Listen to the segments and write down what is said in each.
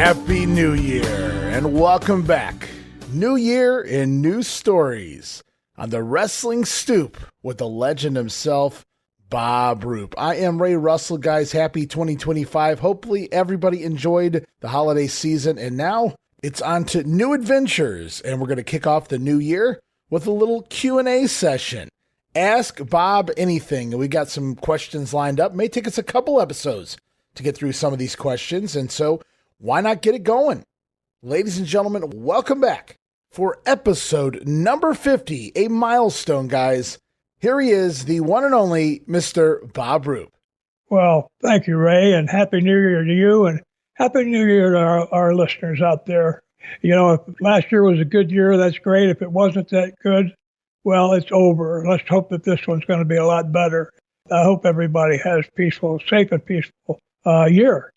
Happy New Year and welcome back. New Year and new stories on the Wrestling Stoop with the legend himself, Bob Roop. I am Ray Russell, guys. Happy 2025. Hopefully everybody enjoyed the holiday season, and now it's on to new adventures, and we're going to kick off the new year with a little Q&A session. Ask Bob anything. We got some questions lined up. May take us a couple episodes to get through some of these questions, and so why not get it going? Ladies and gentlemen, welcome back for episode number 50, a milestone, guys. Here he is, the one and only Mr. Bob Roop. Well, thank you, Ray, and Happy New Year to you, and Happy New Year to our listeners out there. You know, if last year was a good year, that's great. If it wasn't that good, well, it's over. Let's hope that this one's going to be a lot better. I hope everybody has safe and peaceful year.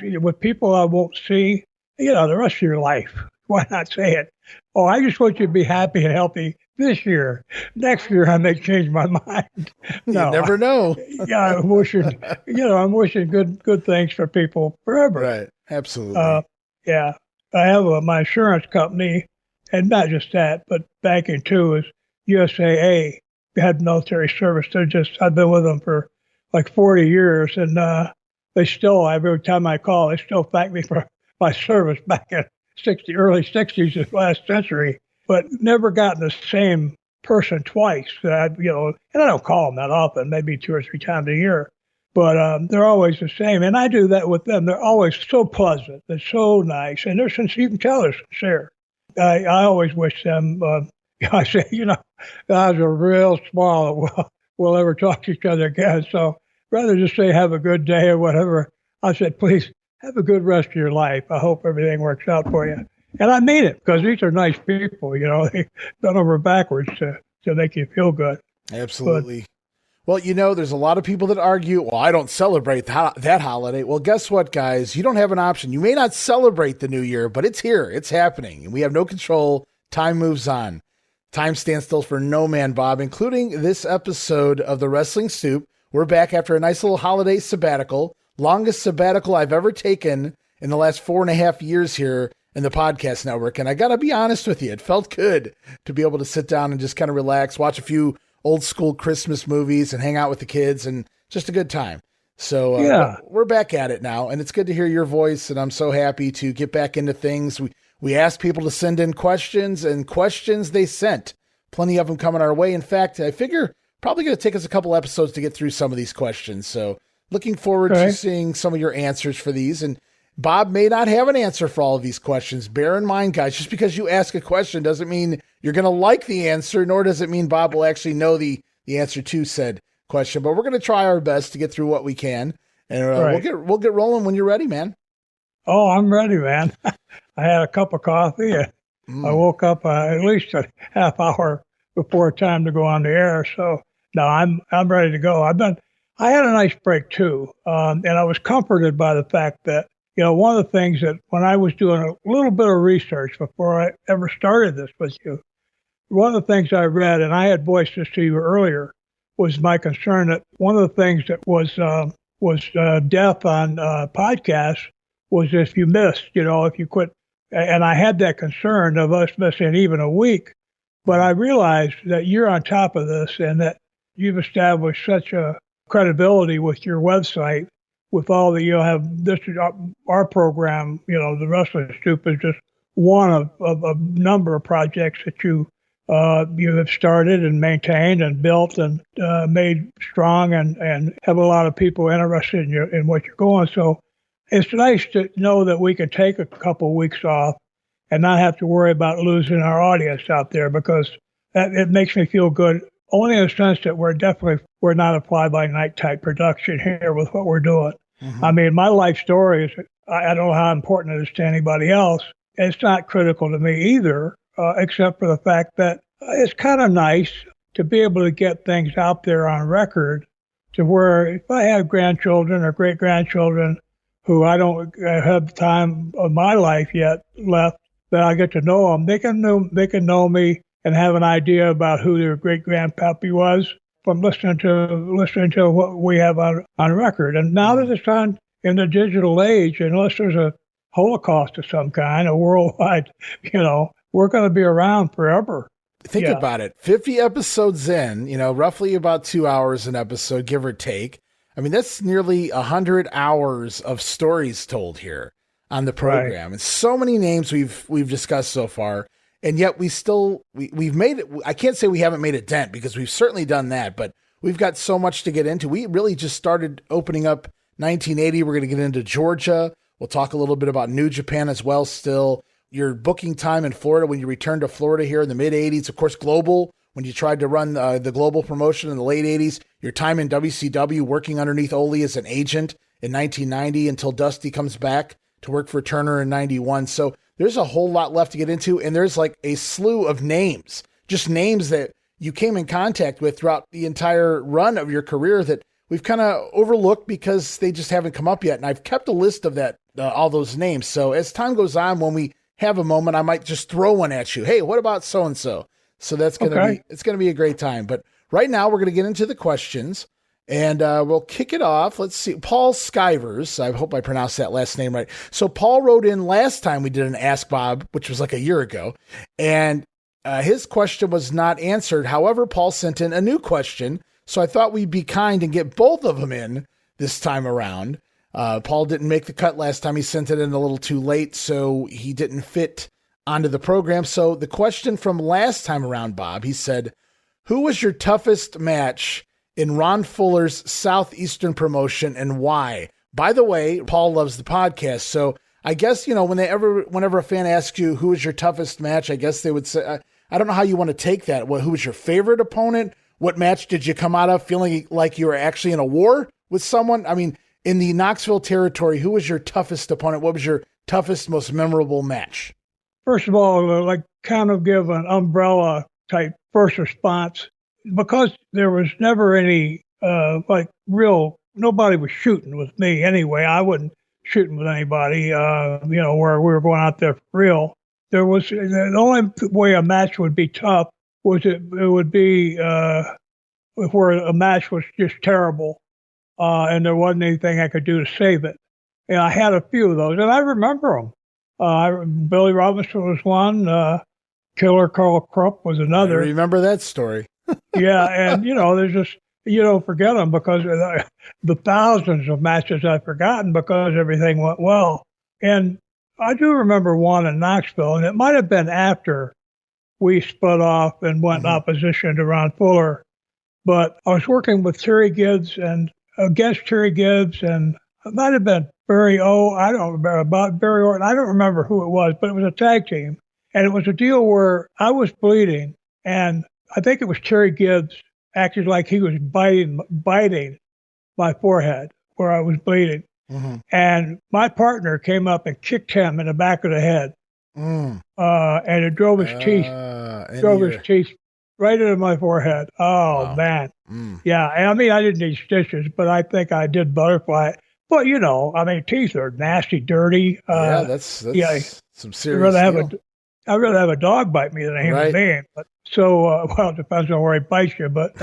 With people I won't see, the rest of your life. Why not say it? Oh, I just want you to be happy and healthy this year. Next year, I may change my mind. No, you never know. Yeah, I'm wishing good things for people forever. Right, absolutely. Yeah, I have my insurance company, and not just that, but banking too, is USAA. They had military service. I've been with them for like 40 years, and they still, every time I call, they still thank me for my service back in early 60s of last century, but never gotten the same person twice. And I don't call them that often, maybe 2 or 3 times a year, but they're always the same. And I do that with them. They're always so pleasant. They're so nice. And you can tell they're sincere. I always wish them, I say, I was a real small, we'll ever talk to each other again. So rather just say, have a good day or whatever, I said, please have a good rest of your life. I hope everything works out for you. And I mean it, because these are nice people, they bent over backwards to make you feel good. Absolutely. Well, there's a lot of people that argue, well, I don't celebrate that holiday. Well, guess what, guys? You don't have an option. You may not celebrate the new year, but it's here. It's happening. And we have no control. Time moves on. Time stands still for no man, Bob, including this episode of the Wrestling Stoop. We're back after a nice little holiday sabbatical. Longest sabbatical I've ever taken in the last 4.5 years here in the podcast network. And I got to be honest with you, it felt good to be able to sit down and just kind of relax, watch a few old school Christmas movies and hang out with the kids, and just a good time. So we're back at it now, and it's good to hear your voice, and I'm so happy to get back into things. We asked people to send in questions, and questions they sent. Plenty of them coming our way. In fact, I figure probably going to take us a couple episodes to get through some of these questions. So looking forward to seeing some of your answers for these. And Bob may not have an answer for all of these questions. Bear in mind, guys, just because you ask a question doesn't mean you're going to like the answer, nor does it mean Bob will actually know the answer to said question. But we're going to try our best to get through what we can. And we'll get rolling when you're ready, man. Oh, I'm ready, man. I had a cup of coffee. I woke up at least a half hour before time to go on the air. So no, I'm ready to go. I had a nice break too. And I was comforted by the fact that, one of the things that when I was doing a little bit of research before I ever started this with you, one of the things I read, and I had voiced this to you earlier, was my concern that one of the things that was death on podcasts was if you missed, if you quit. And I had that concern of us missing even a week. But I realized that you're on top of this and that you've established such a credibility with your website, with all the, have this, our program, the Wrestling Stoop is just one of a number of projects that you have started and maintained and built and made strong and have a lot of people interested in what you're going. So it's nice to know that we can take a couple of weeks off and not have to worry about losing our audience out there, because it makes me feel good, only in the sense that we're not a fly-by-night type production here with what we're doing. Mm-hmm. I mean, my life story is, I don't know how important it is to anybody else. It's not critical to me either, except for the fact that it's kind of nice to be able to get things out there on record, to where if I have grandchildren or great-grandchildren who I don't have the time of my life yet left, that I get to know them, they can know me and have an idea about who their great-grandpappy was from listening to what we have on record. And now that it's in the digital age, unless there's a Holocaust of some kind, a worldwide, we're going to be around forever. Think about it. 50 episodes in, roughly about 2 hours an episode, give or take. I mean, that's nearly 100 hours of stories told here on the program. Right. And so many names we've discussed so far. And yet we've made it. I can't say we haven't made a dent, because we've certainly done that, but we've got so much to get into. We really just started opening up 1980. We're going to get into Georgia. We'll talk a little bit about New Japan as well still. Your booking time in Florida when you returned to Florida here in the mid-'80s. Of course, Global, when you tried to run the Global promotion in the late 80s. Your time in WCW working underneath Ole as an agent in 1990 until Dusty comes back to work for Turner in 91. So there's a whole lot left to get into, and there's like a slew of names, just names that you came in contact with throughout the entire run of your career that we've kind of overlooked because they just haven't come up yet. And I've kept a list of that, all those names. So as time goes on, when we have a moment, I might just throw one at you. Hey, what about so-and-so? So that's going to it's going to be a great time. But right now we're going to get into the questions, and we'll kick it off. Let's see. Paul Skivers. I hope I pronounced that last name right. So Paul wrote in last time we did an Ask Bob, which was like a year ago, and his question was not answered. However, Paul sent in a new question. So I thought we'd be kind and get both of them in this time around. Paul didn't make the cut last time. He sent it in a little too late, so he didn't fit onto the program. So the question from last time around, Bob, he said, who was your toughest match in Ron Fuller's Southeastern promotion and why? By the way, Paul loves the podcast. So I guess, whenever a fan asks you who was your toughest match, I guess they would say, I don't know how you want to take that. Who was your favorite opponent? What match did you come out of feeling like you were actually in a war with someone? I mean, in the Knoxville territory, who was your toughest opponent? What was your toughest, most memorable match? First of all, kind of give an umbrella type first response, because there was never any, nobody was shooting with me anyway. I wasn't shooting with anybody, where we were going out there for real. The only way a match would be tough was it would be where a match was just terrible. And there wasn't anything I could do to save it. And I had a few of those, and I remember them. Billy Robinson was one. Killer Carl Krupp was another. I remember that story. Yeah, and, there's just, you don't forget them, because of the thousands of matches I've forgotten because everything went well. And I do remember one in Knoxville, and it might have been after we split off and went in opposition to Ron Fuller. But I was working with Terry Gibbs and against Terry Gibbs, and it might have been Barry O. I don't remember about Barry Orton. I don't remember who it was, but it was a tag team. And it was a deal where I was bleeding, and I think it was Terry Gibbs acted like he was biting my forehead where I was bleeding. Mm-hmm. And my partner came up and kicked him in the back of the head. And it drove his teeth right into my forehead. Oh, wow. Man. Yeah. And I mean, I didn't need stitches, but I think I did butterfly. But, teeth are nasty, dirty. That's some serious I'd rather have a dog bite me than a human being. But it depends on where he bites you. But,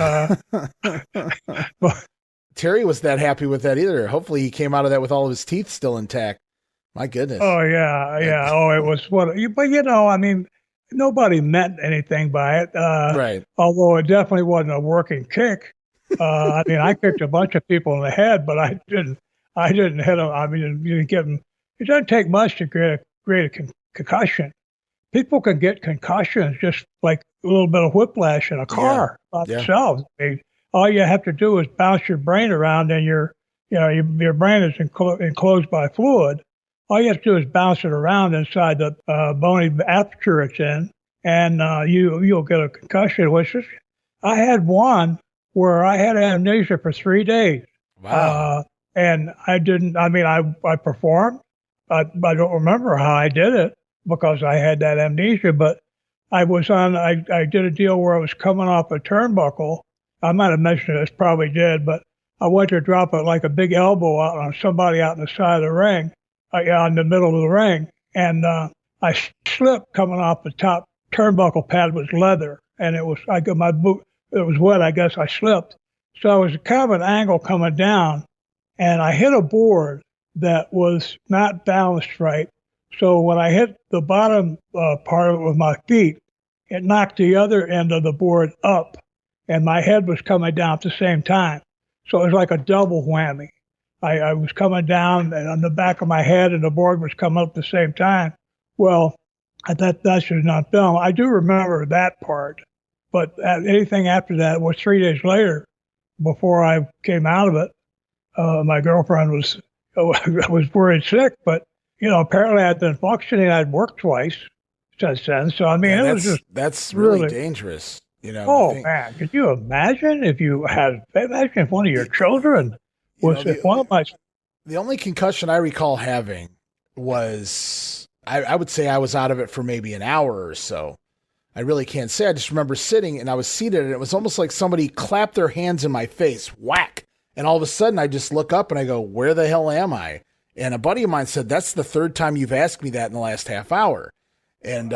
but Terry was that happy with that either. Hopefully he came out of that with all of his teeth still intact. My goodness. Oh, yeah. Oh, it was but nobody meant anything by it. Right. Although it definitely wasn't a working kick. I kicked a bunch of people in the head, but I didn't hit them. You didn't give them. It doesn't take much to create a concussion. People can get concussions just like a little bit of whiplash in a car by themselves. All you have to do is bounce your brain around, and your brain is enclosed by fluid. All you have to do is bounce it around inside the bony aperture it's in, and you'll get a concussion. I had one where I had amnesia for 3 days. Wow. And I didn't. I performed. I don't remember how I did it because I had that amnesia. But I did a deal where I was coming off a turnbuckle. I might have mentioned this, probably did, but I went to drop it like a big elbow out on somebody out in the side of the ring, in the middle of the ring, and I slipped coming off the top turnbuckle pad was leather, and my boot. It was wet. I guess I slipped, so it was kind of an angle coming down, and I hit a board that was not balanced right, So when I hit the bottom part of it with my feet, it knocked the other end of the board up, and my head was coming down at the same time. So it was like a double whammy. I was coming down and on the back of my head, and the board was coming up at the same time. Well, that's just not film. I do remember that part, but anything after that was 3 days later. Before I came out of it, my girlfriend was worried sick, but apparently I'd been functioning. I'd worked twice since then. So I mean, it was just that's really dangerous. Oh man, could you imagine if one of your children was one of my? The only concussion I recall having was I would say I was out of it for maybe an hour or so. I really can't say. I just remember sitting and I was seated and it was almost like somebody clapped their hands in my face, whack. And all of a sudden I just look up and I go, where the hell am I? And a buddy of mine said, that's the third time you've asked me that in the last half hour. And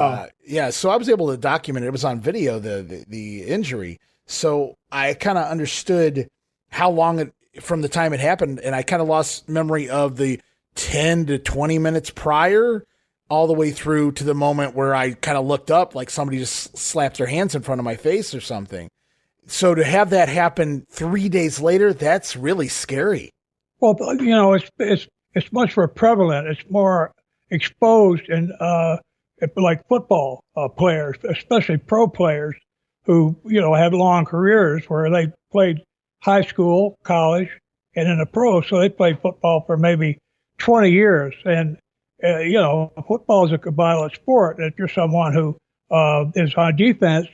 so I was able to document it. It was on video, the injury. So I kind of understood how long from the time it happened. And I kind of lost memory of the 10 to 20 minutes prior, all the way through to the moment where I kind of looked up like somebody just slapped their hands in front of my face or something. So to have that happen 3 days later, that's really scary. Well, it's much more prevalent. It's more exposed in like football players, especially pro players who, had long careers where they played high school, college, and in the pro. So they played football for maybe 20 years. And football is a violent sport. If you're someone who is on defense,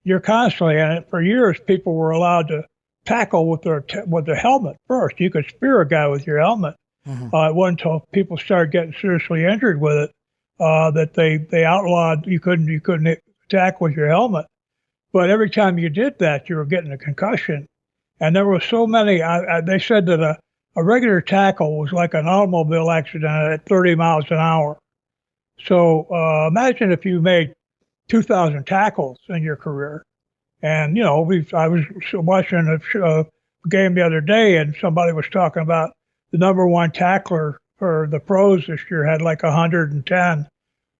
you're constantly in it. For years, people were allowed to tackle with their helmet first. You could spear a guy with your helmet. Mm-hmm. It wasn't until people started getting seriously injured with it that they outlawed you couldn't attack with your helmet. But every time you did that, you were getting a concussion. And there were so many. They said that a regular tackle was like an automobile accident at 30 miles an hour. So imagine if you made 2,000 tackles in your career. And, I was watching a game the other day, and somebody was talking about the number one tackler for the pros this year had like 110.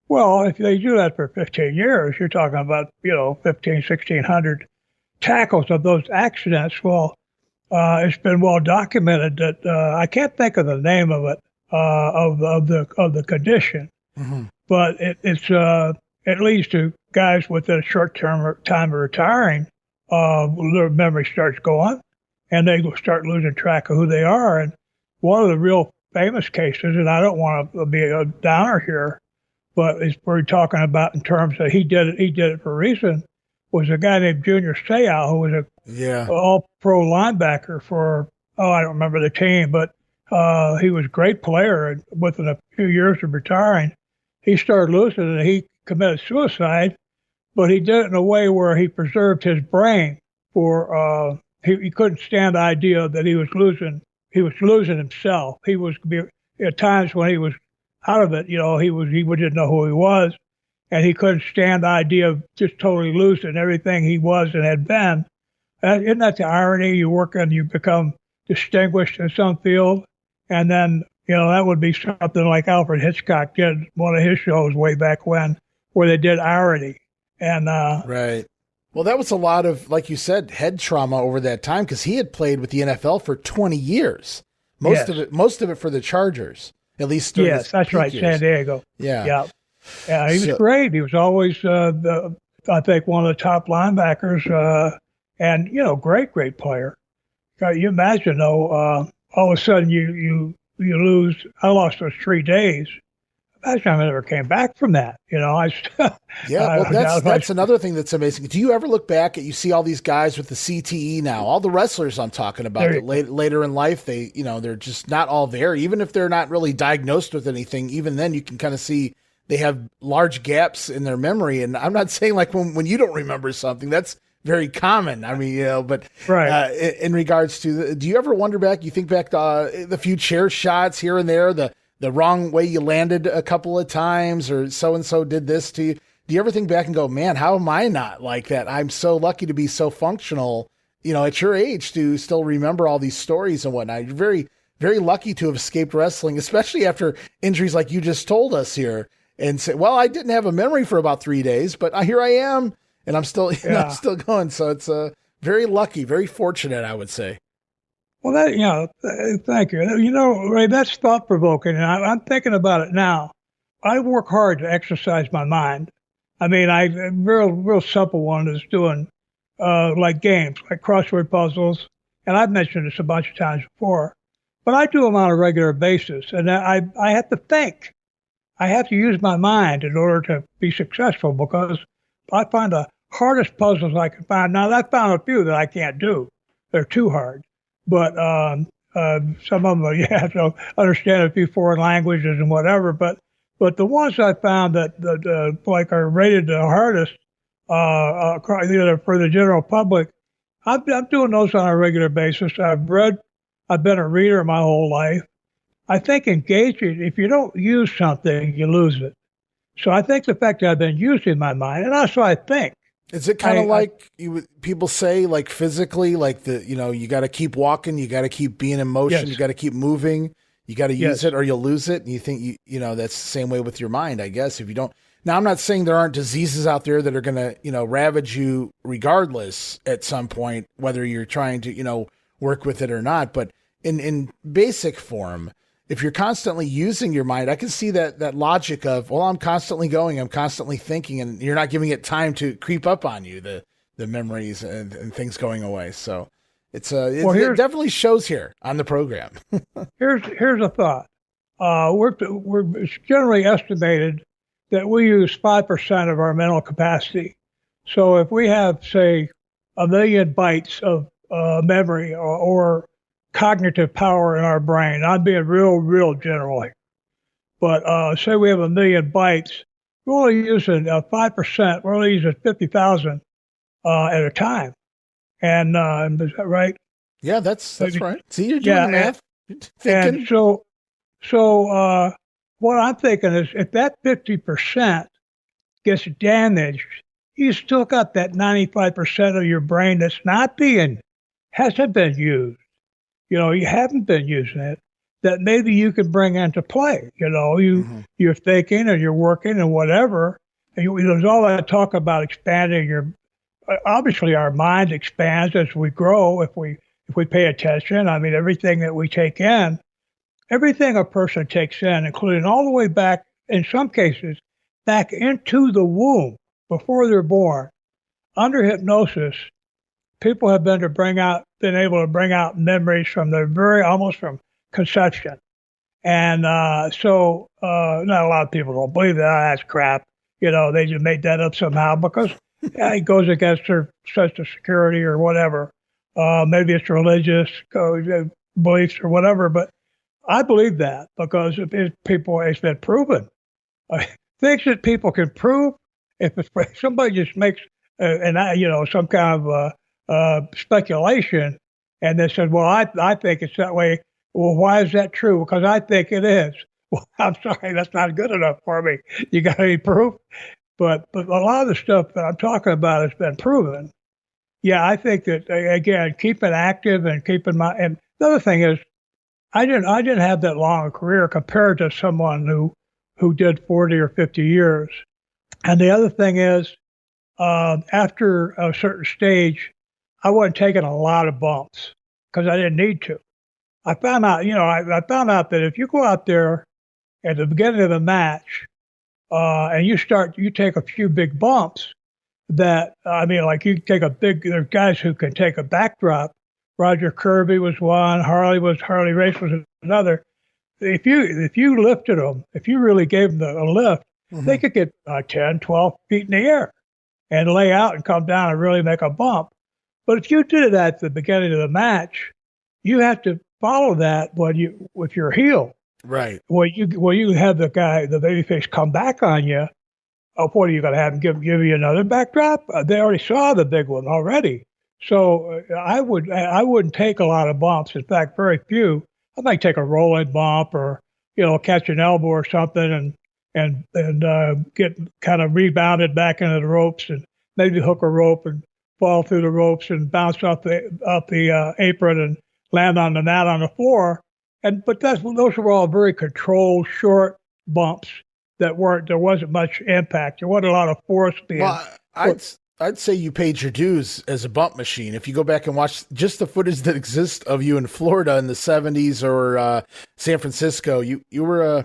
Well, if they do that for 15 years, you're talking about, 1,600 tackles of those accidents. Well, it's been well documented that I can't think of the name of it of the condition, mm-hmm. but it's it leads to guys within a short time of retiring, their memory starts going, and they start losing track of who they are. And one of the real famous cases, and I don't want to be a downer here, but we're talking about in terms of he did it for a reason, was a guy named Junior Seau, who was an all-pro linebacker for, I don't remember the team, but he was a great player. And within a few years of retiring, he started losing it, and he committed suicide, but he did it in a way where he preserved his brain for, he couldn't stand the idea that he was losing himself. He was, at times when he was out of it, he didn't know who he was. And he couldn't stand the idea of just totally losing everything he was and had been. Isn't that the irony? You work and you become distinguished in some field, and then, that would be something like Alfred Hitchcock did one of his shows way back when, where they did irony. And right. Well, that was a lot of, like you said, head trauma over that time, because he had played with the NFL for 20 years. Most of it for the Chargers, at least. Yes, that's right, years. San Diego. Yeah. Yeah, he was great. He was always, I think, one of the top linebackers, and great player. You imagine though, all of a sudden you lose. I lost those 3 days. Imagine I never came back from that. That's another thing that's amazing. Do you ever look back you see all these guys with the CTE now, all the wrestlers I'm talking about that later in life, they're just not all there. Even if they're not really diagnosed with anything, even then you can kind of see they have large gaps in their memory. And I'm not saying like when you don't remember something, that's very common. I mean, but right. In regards to, do you ever wonder back, you think back to the few chair shots here and there, the wrong way you landed a couple of times, or so-and-so did this to you? Do you ever think back and go, man, how am I not like that? I'm so lucky to be so functional, at your age, to still remember all these stories and whatnot. You're very very lucky to have escaped wrestling, especially after injuries like you just told us here. And say, well, I didn't have a memory for about 3 days, but here I am, and I'm still, I'm still going. So it's very lucky, very fortunate, I would say. Well, thank you. Ray, that's thought provoking, and I'm thinking about it now. I work hard to exercise my mind. I mean, a real simple one is doing like games, like crossword puzzles, and I've mentioned this a bunch of times before. But I do them on a regular basis, and I have to think. I have to use my mind in order to be successful because I find the hardest puzzles I can find. Now, I found a few that I can't do. They're too hard. But some of them, you have to understand a few foreign languages and whatever. But the ones I found that like are rated the hardest for the general public, I'm doing those on a regular basis. I've been a reader my whole life. I think engaging, if you don't use something, you lose it. So I think the fact that I've been using my mind, and that's what I think. Is it kind of like people say, like physically, like you got to keep walking, you got to keep being in motion, yes. You got to keep moving, you got to use it or you'll lose it. And you think, that's the same way with your mind, I guess. If you don't, now I'm not saying there aren't diseases out there that are going to, ravage you regardless at some point, whether you're trying to, work with it or not. But in basic form, if you're constantly using your mind, I can see that logic of, well, I'm constantly going, I'm constantly thinking, and you're not giving it time to creep up on you, the memories and things going away. So it definitely shows here on the program. Here's a thought. It's generally estimated that we use 5% of our mental capacity. So if we have, say, 1 million bytes of memory or cognitive power in our brain. I'm being real general here. But say we have 1 million bytes, we're only using 5%. We're only using 50,000 at a time. And is that right? Yeah, that's right. See, you're doing the math. And so what I'm thinking is if that 50% gets damaged, you still got that 95% of your brain that's hasn't been used. You haven't been using it, that maybe you could bring into play. You're thinking and you're working and whatever. And there's all that talk about expanding obviously our mind expands as we grow if we pay attention. I mean, everything that we take in, everything a person takes in, including all the way back, in some cases, back into the womb before they're born, under hypnosis, people have been able to bring out memories from almost from conception. And so not a lot of people don't believe that. That's crap. They just made that up somehow because it goes against their sense of security or whatever. Maybe it's religious beliefs or whatever, but I believe that because it's been proven. Things that people can prove, if somebody just makes some kind of speculation, and they said, well, I think it's that way. Well, why is that true? Because I think it is. Well, I'm sorry, that's not good enough for me. You got any proof? But a lot of the stuff that I'm talking about has been proven. Yeah, I think that, again, keeping active and keeping and the other thing is, I didn't have that long a career compared to someone who did 40 or 50 years. And the other thing is, after a certain stage, I wasn't taking a lot of bumps because I didn't need to. I found out, I found out that if you go out there at the beginning of the match and you take a few big bumps, like you take there's guys who can take a backdrop. Roger Kirby was one, Harley Race was another. If you lifted them, if you really gave them a lift, they could get 10, 12 feet in the air and lay out and come down and really make a bump. But if you did it at the beginning of the match, you have to follow that with your heel. Right. Well, you have the babyface come back on you. What are you going to have him give you another backdrop? They already saw the big one already. So I wouldn't take a lot of bumps. In fact, very few. I might take a rolling bump or catch an elbow or something and get kind of rebounded back into the ropes and maybe hook a rope and fall through the ropes and bounce off the apron and land on the mat on the floor but those were all very controlled, short bumps there wasn't much impact. There wasn't a lot of force being. Well, I'd say you paid your dues as a bump machine. If you go back and watch just the footage that exists of you in Florida in the 70s or San Francisco, you were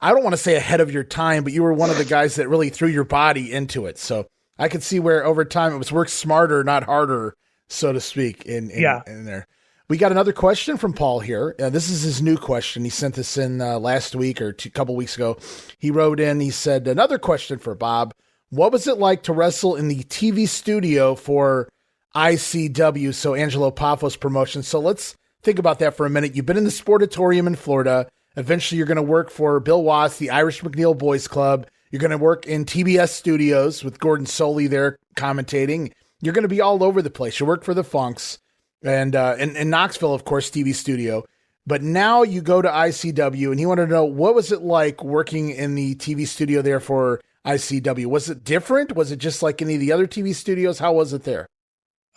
I don't want to say ahead of your time, but you were one of the guys that really threw your body into it. So I could see where over time it was work smarter, not harder, so to speak, in there. We got another question from Paul here. This is his new question. He sent this in last week or a couple weeks ago. He wrote in, he said, another question for Bob. What was it like to wrestle in the TV studio for ICW, so Angelo Paffo's promotion? So let's think about that for a minute. You've been in the Sportatorium in Florida. Eventually, you're going to work for Bill Watts, the Irish McNeil Boys Club. You're going to work in TBS Studios with Gordon Soley there commentating. You're going to be all over the place. You work for the Funks and in Knoxville, of course, TV studio. But now you go to ICW, and he wanted to know, what was it like working in the TV studio there for ICW? Was it different? Was it just like any of the other TV studios? How was it there?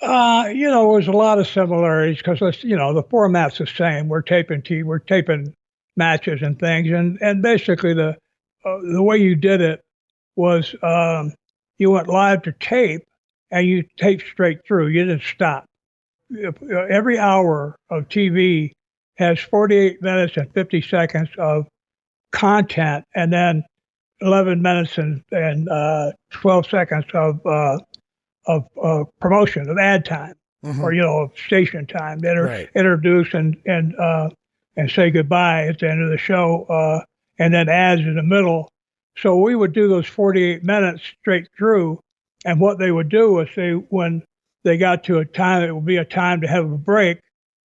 There was a lot of similarities because the format's the same. We're taping matches and things, and basically the way you did it was you went live to tape, and you taped straight through. You didn't stop. Every hour of TV has 48 minutes and 50 seconds of content, and then 11 minutes and 12 seconds of promotion, of ad time, or station time to introduce and say goodbye at the end of the show, and then ads in the middle. So we would do those 48 minutes straight through, and what they would do is when they got to a time, it would be a time to have a break.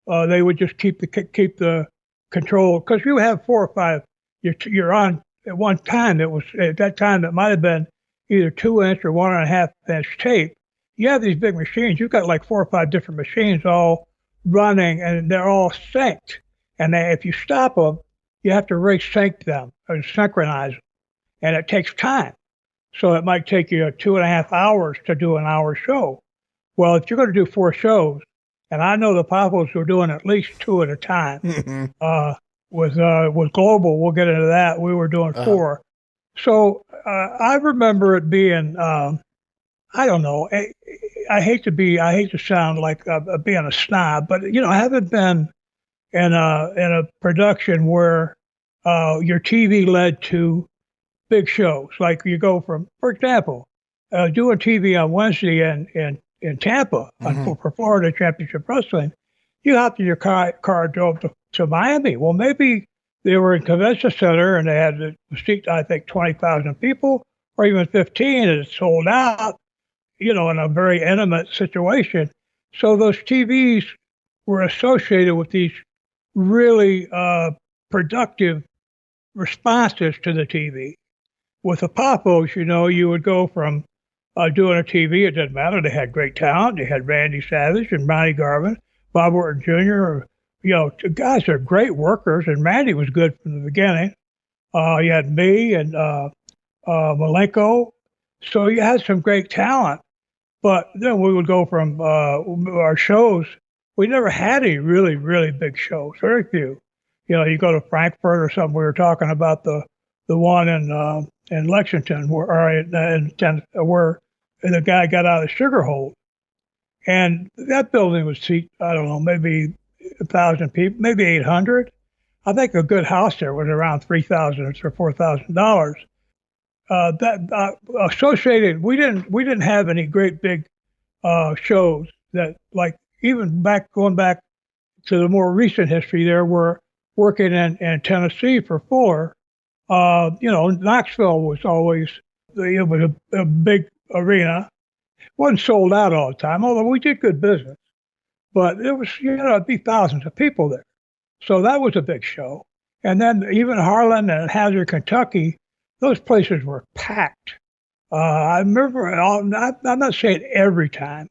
They would just keep the control, because you have 4 or 5. You're on. At one time, at that time, it might have been either 2-inch or 1.5-inch tape. You have these big machines. You've got like 4 or 5 different machines all running, and they're all synced. And if you stop them, you have to re-sync them or synchronize them. And it takes time. So it might take you 2.5 hours to do an hour show. Well, if you're going to do 4 shows, and I know the Pappos were doing at least 2 at a time, with Global, we'll get into that. We were doing 4. So I remember it being, I don't know. I hate to sound like being a snob, but I haven't been in a production where your TV led to big shows. Like you go from, for example, doing TV on Wednesday in Tampa for Florida Championship Wrestling. You hopped in your car, drove to Miami. Well, maybe they were in convention center and they had to seat, I think, 20,000 people or even 15, and it sold out, in a very intimate situation. So those TVs were associated with these really productive responses to the TV. With the Pappos, you would go from doing a TV, it didn't matter. They had great talent. They had Randy Savage and Ronnie Garvin, Bob Orton Jr., guys are great workers, and Randy was good from the beginning. You had me and Malenko, so you had some great talent. But then we would go from our shows. We never had any really, really big shows. Very few. You go to Frankfurt or something. We were talking about the one in Lexington where the guy got out of Sugarhold, and that building was seat, I don't know, maybe 1,000 people, maybe 800. I think a good house there was around $3,000 or $4,000. That associated, we didn't have any great big shows that, like, even going back to the more recent history. There were working in Tennessee for Fuller. Knoxville was always, it was a big arena. Wasn't sold out all the time, although we did good business. But it was, it'd be thousands of people there. So that was a big show. And then even Harlan and Hazard, Kentucky, those places were packed. I remember, I'm not saying every time,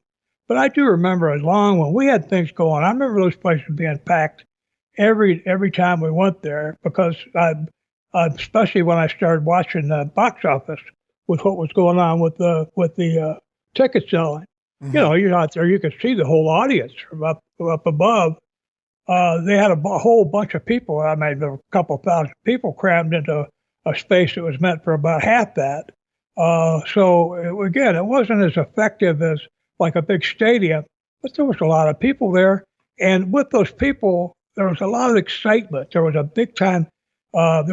but I do remember when we had things going, I remember those places being packed every time we went there, because especially when I started watching the box office with what was going on with the ticket selling. You're out there, you could see the whole audience from up above. they had a whole bunch of people. I mean, there were a couple thousand people crammed into a space that was meant for about half that. Again, it wasn't as effective as like a big stadium, but there was a lot of people there. And with those people, there was a lot of excitement. There was a big time buzz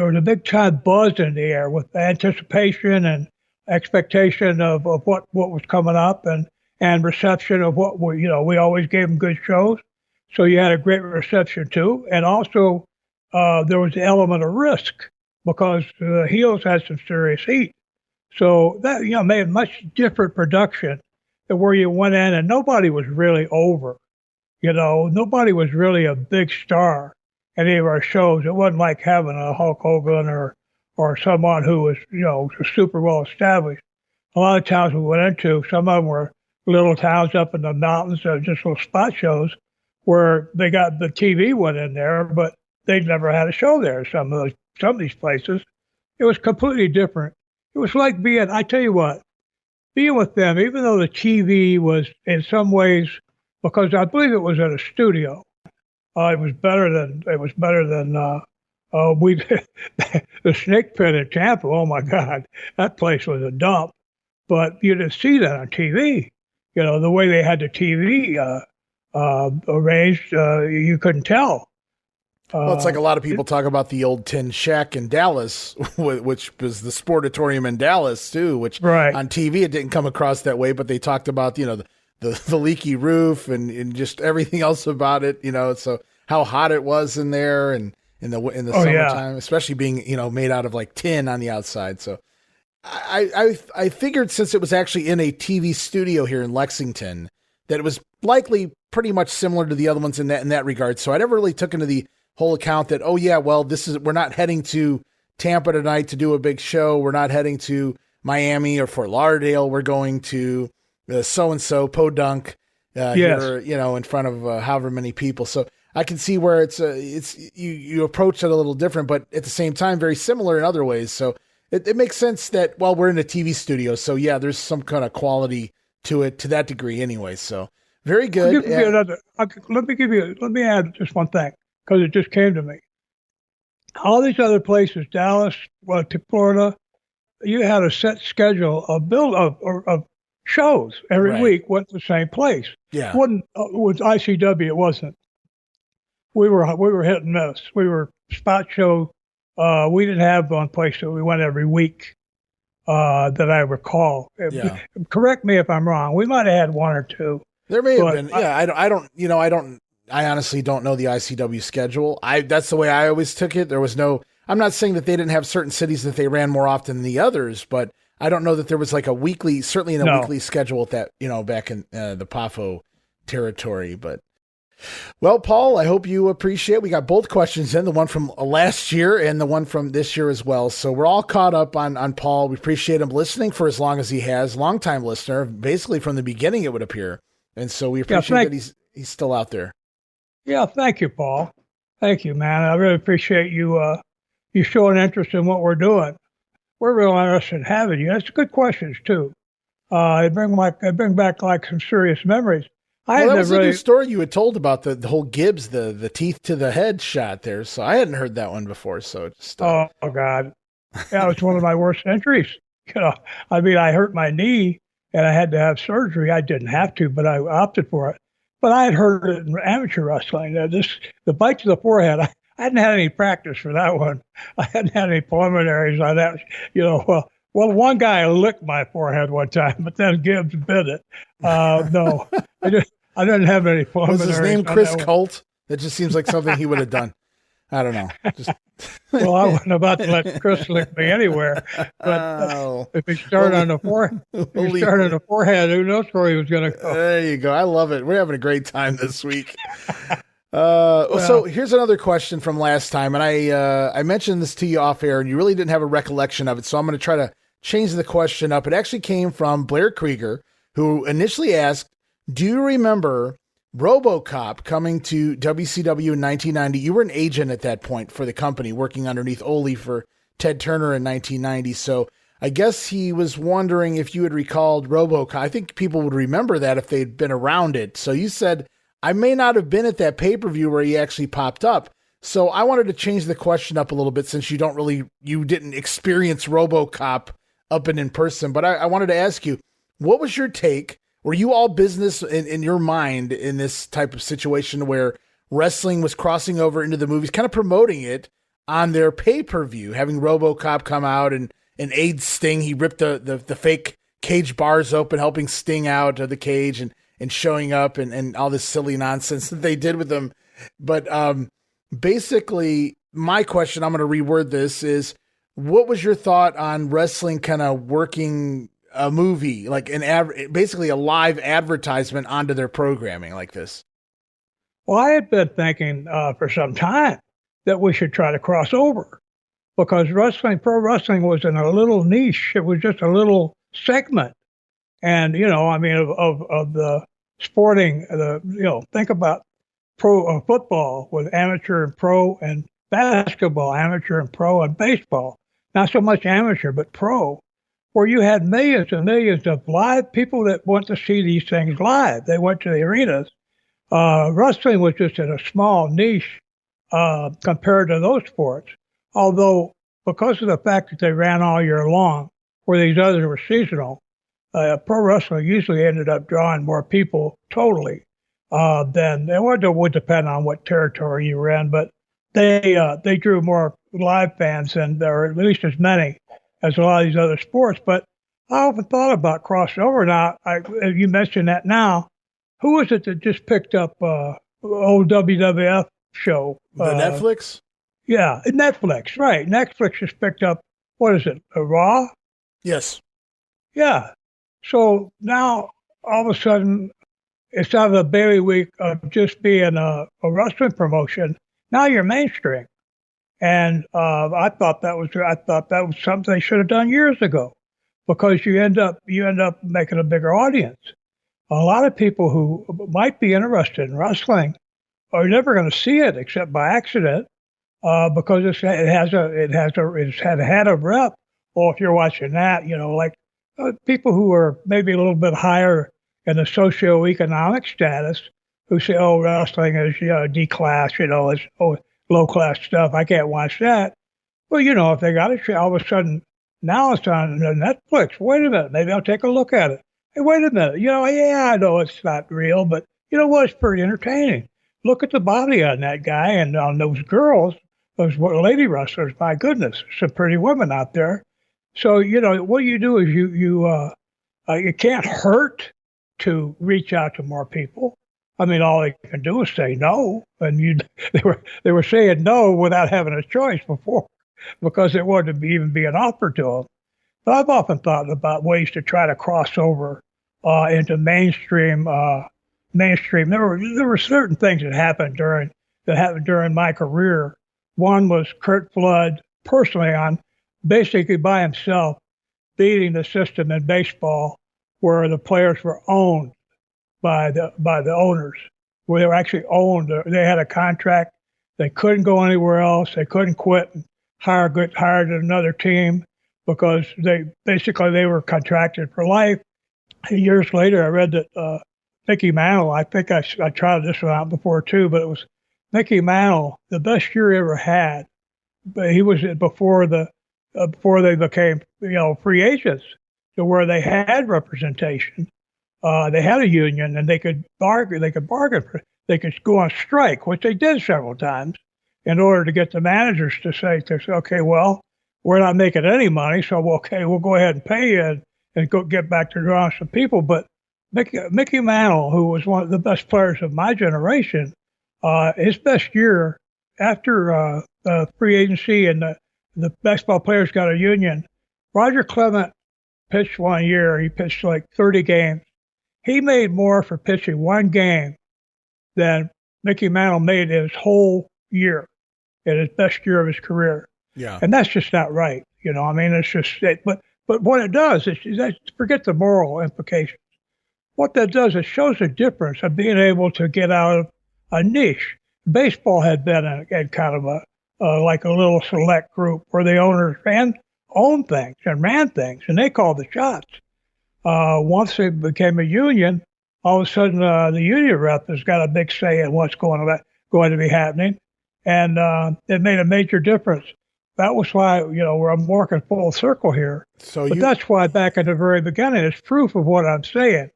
in the air with anticipation and expectation of what was coming up and reception of what we always gave them good shows. So you had a great reception too. And also, there was the element of risk because the heels had some serious heat. So that, made a much different production than where you went in and nobody was really over. Nobody was really a big star at any of our shows. It wasn't like having a Hulk Hogan or someone who was, super well established. A lot of towns we went into, some of them were little towns up in the mountains, just little spot shows where they got the TV went in there, but they'd never had a show there. Some of these places, it was completely different. It was like being with them, even though the TV was in some ways, because I believe it was at a studio. It was better than the Snake Pit in Tampa. Oh my God, that place was a dump. But you didn't see that on TV. The way they had the TV arranged, you couldn't tell. Well, it's like a lot of people talk about the old Tin Shack in Dallas, which was the Sportatorium in Dallas too. Which on TV it didn't come across that way, but they talked about the leaky roof and just everything else about it. So how hot it was in there and in the summertime, especially being made out of like tin on the outside. So I figured since it was actually in a TV studio here in Lexington that it was likely pretty much similar to the other ones in that regard. So I never really took into the whole account that, we're not heading to Tampa tonight to do a big show. We're not heading to Miami or Fort Lauderdale. We're going to so-and-so Podunk here, in front of however many people. So I can see where it's you approach it a little different, but at the same time, very similar in other ways. So it makes sense that, we're in a TV studio. So yeah, there's some kind of quality to it to that degree anyway. So very good. Let me add just one thing, because it just came to me. All these other places, Dallas, to Florida, you had a set schedule of shows every week went to the same place. Yeah. With ICW, it wasn't. We were hit and miss. We were spot show. We didn't have one place that we went every week that I recall. Yeah. Correct me if I'm wrong. We might have had one or two. There may have been. I honestly don't know the ICW schedule. That's the way I always took it. There was I'm not saying that they didn't have certain cities that they ran more often than the others, but I don't know that there was like a weekly schedule at that, back in the PAFO territory. But, well, Paul, I hope you appreciate. We got both questions in, the one from last year and the one from this year as well. So we're all caught up on Paul. We appreciate him listening for as long as he has. Longtime listener, basically from the beginning, it would appear. And so we appreciate that he's still out there. Yeah, thank you, Paul. Thank you, man. I really appreciate you showing interest in what we're doing. We're real interested in having you. That's good questions too. I bring back like some serious memories. That was a new story you had told about the whole Gibbs, the teeth to the head shot there. So I hadn't heard that one before. So just, oh God, yeah, it was one of my worst injuries. I hurt my knee and I had to have surgery. I didn't have to, but I opted for it. But I had heard it in amateur wrestling. The bite to the forehead. I hadn't had any practice for that one. I hadn't had any preliminaries on that. Well, one guy licked my forehead one time, but then Gibbs bit it. No, I didn't have any preliminaries. Was his name Chris Colt? That just seems like something he would have done. I don't know. Well, I wasn't about to let Chris lick me anywhere. But if he started on the forehead, who knows where he was going to go? There you go. I love it. We're having a great time this week. So here's another question from last time, and I mentioned this to you off air, and you really didn't have a recollection of it, so I'm going to try to change the question up. It actually came from Blair Krieger, who initially asked, do you remember RoboCop coming to WCW in 1990? You were an agent at that point for the company, working underneath Ole for Ted Turner in 1990, so I guess he was wondering if you had recalled RoboCop. I think people would remember that if they'd been around it. So you said I may not have been at that pay-per-view where he actually popped up. So I wanted to change the question up a little bit since you didn't experience RoboCop up and in person. But I wanted to ask you, what was your take? Were you all business in your mind in this type of situation where wrestling was crossing over into the movies, kind of promoting it on their pay-per-view, having RoboCop come out and aid Sting? He ripped the fake cage bars open, helping Sting out of the cage and showing up and all this silly nonsense that they did with them. But basically, my question, I'm going to reword this, is what was your thought on wrestling kind of working a movie, like basically a live advertisement onto their programming like this? Well, I had been thinking for some time that we should try to cross over because pro wrestling was in a little niche. It was just a little segment. And, of the sporting, think about pro football with amateur and pro, and basketball, amateur and pro, and baseball. Not so much amateur, but pro, where you had millions and millions of live people that went to see these things live. They went to the arenas. Wrestling was just in a small niche compared to those sports. Although, because of the fact that they ran all year long, where these others were seasonal, pro wrestling usually ended up drawing more people totally than it would depend on what territory you were in, but they drew more live fans, and there were at least as many as a lot of these other sports. But I often thought about crossover. Now, you mentioned that now. Who was it that just picked up old WWF show? The Netflix? Yeah, Netflix, right. Netflix just picked up, what is it, Raw? Yes. Yeah. So now, all of a sudden, it's out of the bailiwick of just being a wrestling promotion. Now you're mainstream. And I thought that was something they should have done years ago, because you end up making a bigger audience. A lot of people who might be interested in wrestling are never going to see it except by accident, because it's had a rep. Or if you're watching that, people who are maybe a little bit higher in the socioeconomic status, who say, "Oh, wrestling is D-class, it's low-class stuff. I can't watch that." Well, if they got it, all of a sudden now it's on Netflix. Wait a minute, maybe I'll take a look at it. Hey, wait a minute, yeah, I know it's not real, but you know what? It's pretty entertaining. Look at the body on that guy and on those girls, those lady wrestlers. My goodness, some pretty women out there. So, what you do is you can't hurt to reach out to more people. I mean, all they can do is say no, and they were saying no without having a choice before, because it wasn't even being offered to them. But I've often thought about ways to try to cross over into mainstream. There were certain things that happened during my career. One was Curt Flood personally basically by himself beating the system in baseball, where the players were owned by the owners, where they were actually owned. They had a contract. They couldn't go anywhere else. They couldn't quit and get hired at another team, because they were contracted for life. Years later, I read that Mickey Mantle, I think I tried this one out before too, but it was Mickey Mantle, the best year he ever had. But he was before they became free agents, to where they had representation. They had a union, and they could bargain. They could go on strike, which they did several times, in order to get the managers to say, okay, well, we're not making any money, so we'll go ahead and pay you and go get back to drawing some people. But Mickey Mantle, who was one of the best players of my generation, his best year after free agency and the baseball players got a union, Roger Clement pitched one year. He pitched like 30 games. He made more for pitching one game than Mickey Mantle made in his whole year, in his best year of his career. Yeah. And that's just not right. It's just, but what it does is, forget the moral implications. What that does, it shows the difference of being able to get out of a niche. Baseball had been in kind of like a little select group where the owners owned things and ran things, and they called the shots. Once it became a union, all of a sudden the union rep has got a big say in what's going to be happening, and it made a major difference. That was why, where I'm working full circle here. But that's why back at the very beginning, it's proof of what I'm saying.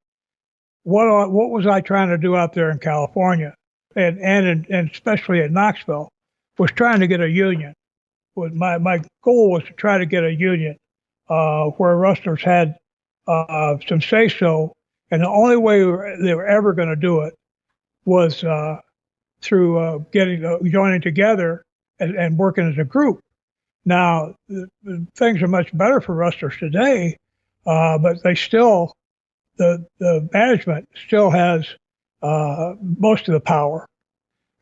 What was I trying to do out there in California, and especially at Knoxville, was trying to get a union. My goal was to try to get a union where wrestlers had some say-so, and the only way they were ever going to do it was through joining together and working as a group. Now, things are much better for wrestlers today, but they still, the management still has most of the power.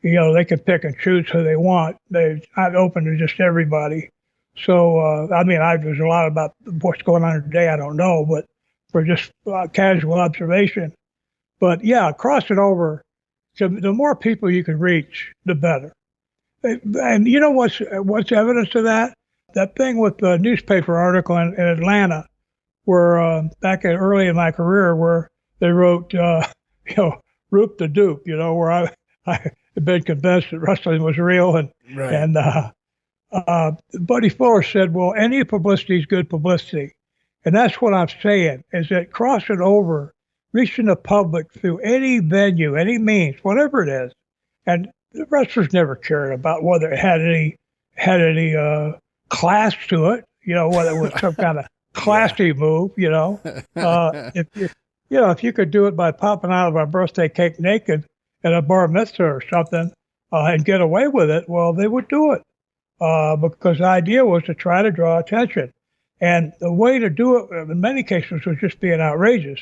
They can pick and choose who they want. They're not open to just everybody. So, there's a lot about what's going on today I don't know, but for just casual observation. But yeah, cross it over. So the more people you can reach, the better. And you know what's evidence of that? That thing with the newspaper article in Atlanta, where back early in my career, where they wrote, Roop the Dupe, where I had been convinced that wrestling was real, and Buddy Fuller said, well, any publicity is good publicity. And that's what I'm saying, is that crossing over, reaching the public through any venue, any means, whatever it is. And the wrestlers never cared about whether it had any class to it, whether it was some kind of classy move, if you could do it by popping out of a birthday cake naked at a bar mitzvah or something and get away with it, well, they would do it because the idea was to try to draw attention. And the way to do it, in many cases, was just being outrageous.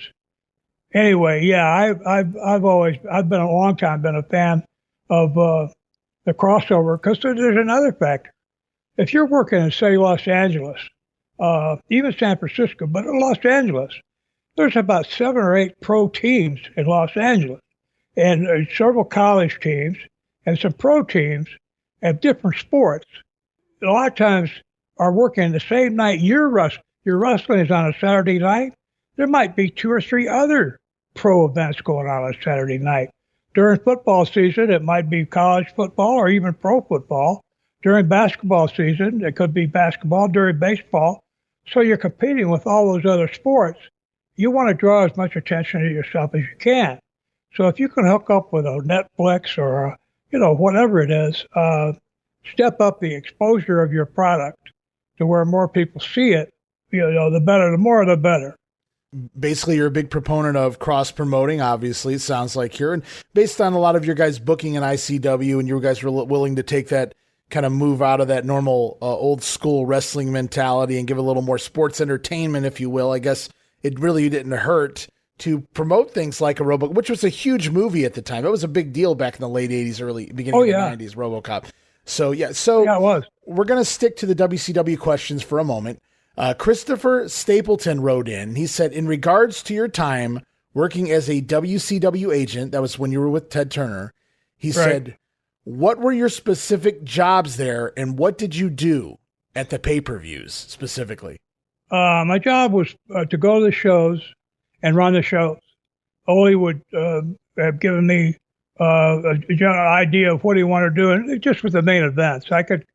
Anyway, yeah, I've been a long time been a fan of the crossover because there's another factor. If you're working in, say, Los Angeles, even San Francisco, but in Los Angeles, there's about 7 or 8 pro teams in Los Angeles, and several college teams and some pro teams of different sports. A lot of times are working the same night your wrestling is on a Saturday night. There might be 2 or 3 other pro events going on Saturday night. During football season, it might be college football or even pro football. During basketball season, it could be basketball. During baseball. So you're competing with all those other sports. You want to draw as much attention to yourself as you can. So if you can hook up with a Netflix or whatever it is, step up the exposure of your product to where more people see it, the better, the more, the better. Basically, you're a big proponent of cross-promoting, obviously, it sounds like here. And based on a lot of your guys' booking in ICW, and you guys were willing to take that kind of move out of that normal old-school wrestling mentality and give a little more sports entertainment, if you will, I guess it really didn't hurt to promote things like a RoboCop, which was a huge movie at the time. It was a big deal back in the late 80s, beginning of the 90s, RoboCop. So, yeah, it was. We're going to stick to the WCW questions for a moment. Christopher Stapleton wrote in. He said, in regards to your time working as a WCW agent, that was when you were with Ted Turner, he said, what were your specific jobs there, and what did you do at the pay-per-views specifically? My job was to go to the shows and run the shows. Ole would have given me a general idea of what he wanted to do, and just with the main events. I could,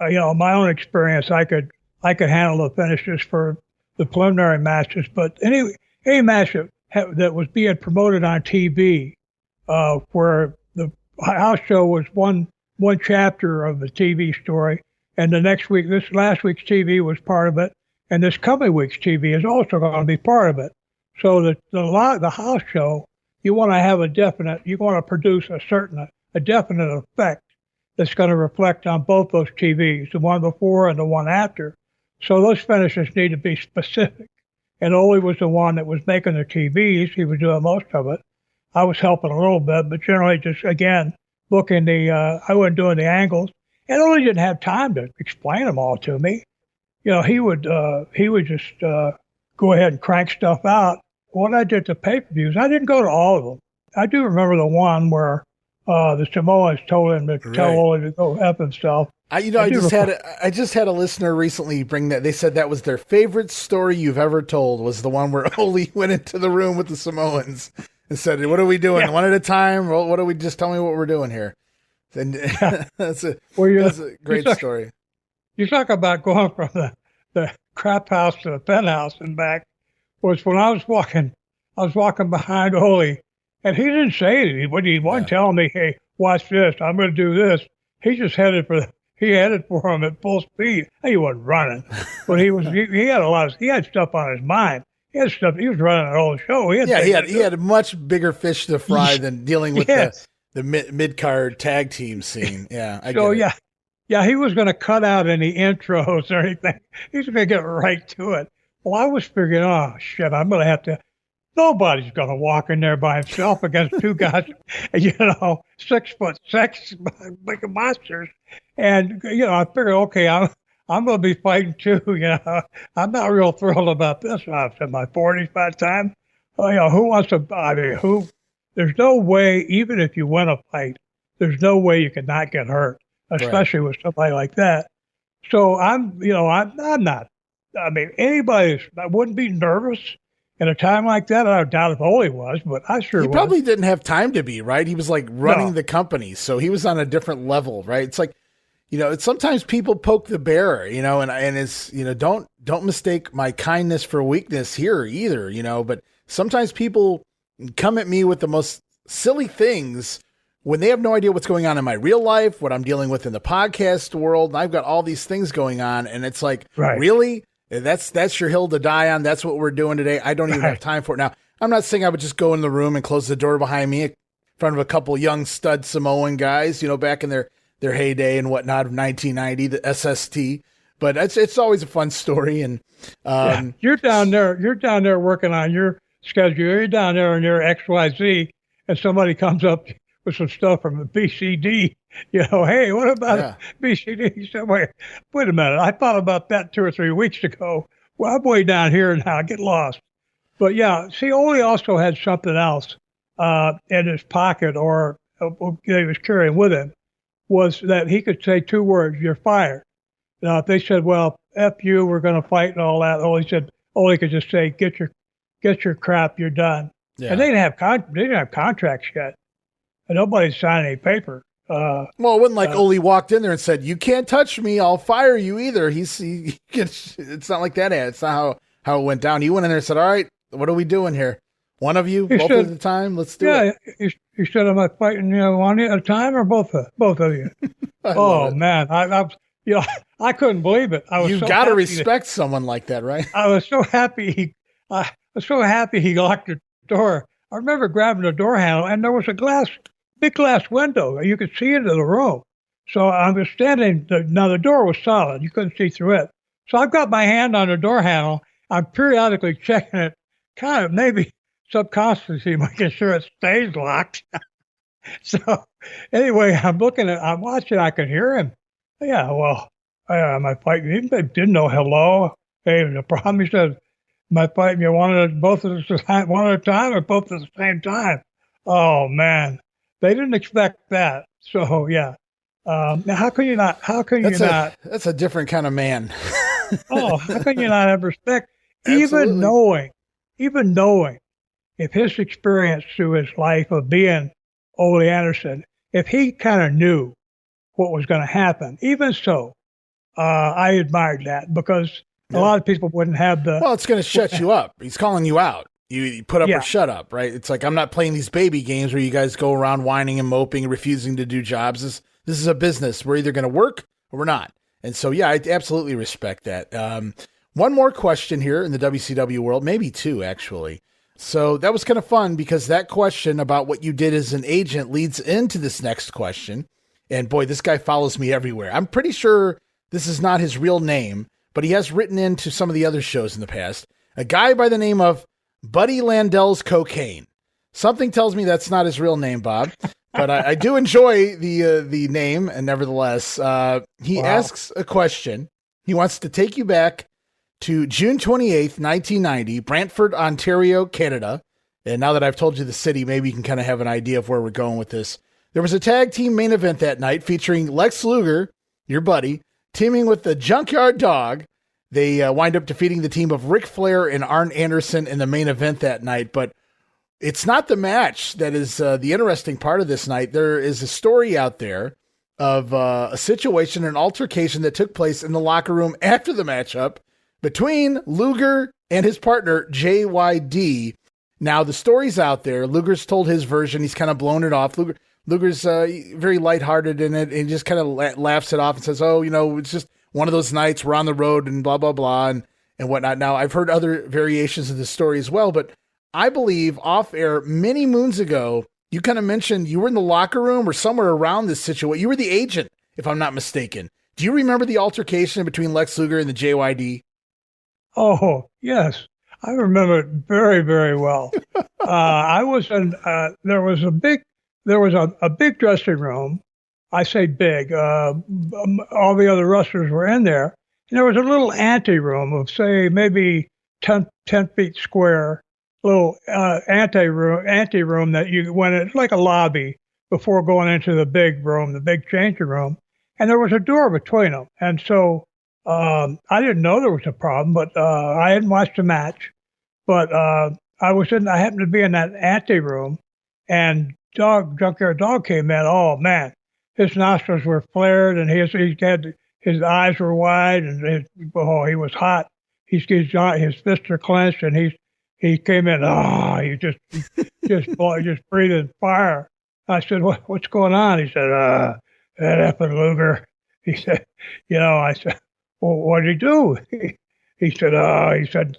my own experience, I could handle the finishes for the preliminary matches, but any match that was being promoted on TV, where the house show was one chapter of the TV story, and this last week's TV was part of it, and this coming week's TV is also going to be part of it. So the house show, you want to produce a definite effect that's going to reflect on both those TVs, the one before and the one after. So those finishes need to be specific. And Ole was the one that was making the TVs. He was doing most of it. I was helping a little bit, but generally just, again, booking I wasn't doing the angles. And Ole didn't have time to explain them all to me. He would just go ahead and crank stuff out. When I did the pay-per-views, I didn't go to all of them. I do remember the one where the Samoans told him to tell Ole to go F himself. I just had a listener recently bring that. They said that was their favorite story you've ever told, was the one where Ole went into the room with the Samoans. and said, "What are we doing? Yeah. One at a time? Well, what do we just tell me what we're doing here?" And that's a great story. You talk about going from the crap house to the penthouse and back. Was when I was walking behind Ole, and he didn't say anything, but he wasn't telling me, "Hey, watch this. I'm going to do this." He just headed for him at full speed. He wasn't running, but he had stuff on his mind. He had stuff. He was running the whole show. He had a much bigger fish to fry than dealing with the mid card tag team scene. Yeah, he was going to cut out any intros or anything. He was going to get right to it. Well, I was figuring, oh shit, I'm going to have to. Nobody's going to walk in there by himself against two guys, 6'6" big monsters. And, I figured, okay, I'm going to be fighting too. I'm not real thrilled about this. I've said my 40s by the time. Who wants to, there's no way, even if you win a fight, there's no way you could not get hurt, especially with somebody like that. So I'm not, anybody that wouldn't be nervous at a time like that. I doubt if Ole was, but I sure was. He probably didn't have time to be, right? He was like running the company, so he was on a different level, right? It's like, it's sometimes people poke the bear, and it's, don't mistake my kindness for weakness here either, but sometimes people come at me with the most silly things when they have no idea what's going on in my real life, what I'm dealing with in the podcast world. And I've got all these things going on, and it's like, really? That's your hill to die on. That's what we're doing today. I don't even have time for it now. I'm not saying I would just go in the room and close the door behind me in front of a couple young stud Samoan guys, back in their heyday and whatnot of 1990, the SST. But it's always a fun story. And you're down there working on your schedule. You're down there on your XYZ, and somebody comes up with some stuff from the BCD. Hey, what about BCD? He said, wait a minute. I thought about that 2 or 3 weeks ago. Well, I'm way down here now. I get lost. But see, Ole also had something else in his pocket, or he was carrying with him, was that he could say 2 words, "You're fired." Now, if they said, "Well, F you, we're going to fight," and all that, Ole could just say, "Get your crap, you're done." Yeah. And they didn't have contracts yet. And nobody signed any paper. Well, it wasn't like Ole walked in there and said, "You can't touch me, I'll fire you either." It's not like that. It's not how it went down. He went in there and said, "All right, what are we doing here? One of you, both at a time? Let's do it." He said, "Am I fighting one at a time or both of you?" Oh man, I couldn't believe it. You've got to respect someone like that, right? I was so happy. I was so happy he locked the door. I remember grabbing the door handle, and there was a big glass window. You could see into the room. So I was standing. Now the door was solid. You couldn't see through it. So I've got my hand on the door handle. I'm periodically checking it, kind of maybe subconsciously making sure it stays locked. So anyway, I'm watching. I could hear him. Yeah, well, am I fighting? He didn't know hello. Hey, the problem, he said, "Am I fighting you one at a time or both at the same time?" Oh man, they didn't expect that. So now how can you not? That's a different kind of man. Oh, how can you not have respect? Even knowing if his experience through his life of being Ole Anderson, if he kind of knew what was going to happen, even so, I admired that, because a lot of people wouldn't have the. Well, it's going to shut you up. He's calling you out. You put up or shut up, right? It's like, I'm not playing these baby games where you guys go around whining and moping and refusing to do jobs. This is a business. We're either going to work or we're not. And so, I absolutely respect that. One more question here in the WCW world, maybe 2 actually. So that was kind of fun, because that question about what you did as an agent leads into this next question. And boy, this guy follows me everywhere. I'm pretty sure this is not his real name, but he has written into some of the other shows in the past. A guy by the name of Buddy Landell's Cocaine. Something tells me that's not his real name, Bob, but I do enjoy the name. And nevertheless, he asks a question. He wants to take you back to June 28th, 1990, Brantford, Ontario, Canada. And now that I've told you the city, maybe you can kind of have an idea of where we're going with this. There was a tag team main event that night featuring Lex Luger, your buddy, teaming with the Junkyard Dog. They wind up defeating the team of Ric Flair and Arn Anderson in the main event that night. But It's not the match that is the interesting part of this night. There is a story out there of a situation, an altercation that took place in the locker room after the matchup between Luger and his partner, JYD. Now, the story's out there. Luger's told his version. He's kind of blown it off. Luger's very lighthearted in it, and he just kind of laughs it off and says, oh, it's just one of those nights. We're on the road and blah, blah, blah, and whatnot. Now, I've heard other variations of the story as well, but I believe off air many moons ago, you kind of mentioned you were in the locker room or somewhere around this situation. You were the agent, if I'm not mistaken. Do you remember the altercation between Lex Luger and the JYD? Oh, yes. I remember it very, very well. I was in, there was a big dressing room. I say big. All the other wrestlers were in there. And there was a little ante room of, say, maybe 10 feet square, little ante room that you went in, like a lobby before going into the big room, the big changing room. And there was a door between them. And so I didn't know there was a problem, but I hadn't watched the match. But I happened to be in that ante room, and Junkyard Dog came in. Oh man, his nostrils were flared, and his eyes were wide, and he was hot. His fists are clenched, and he came in. Oh, he just breathing fire. I said, "What's going on?" He said, "That effing Luger." He said, I said, "Well, what did he do?" He said,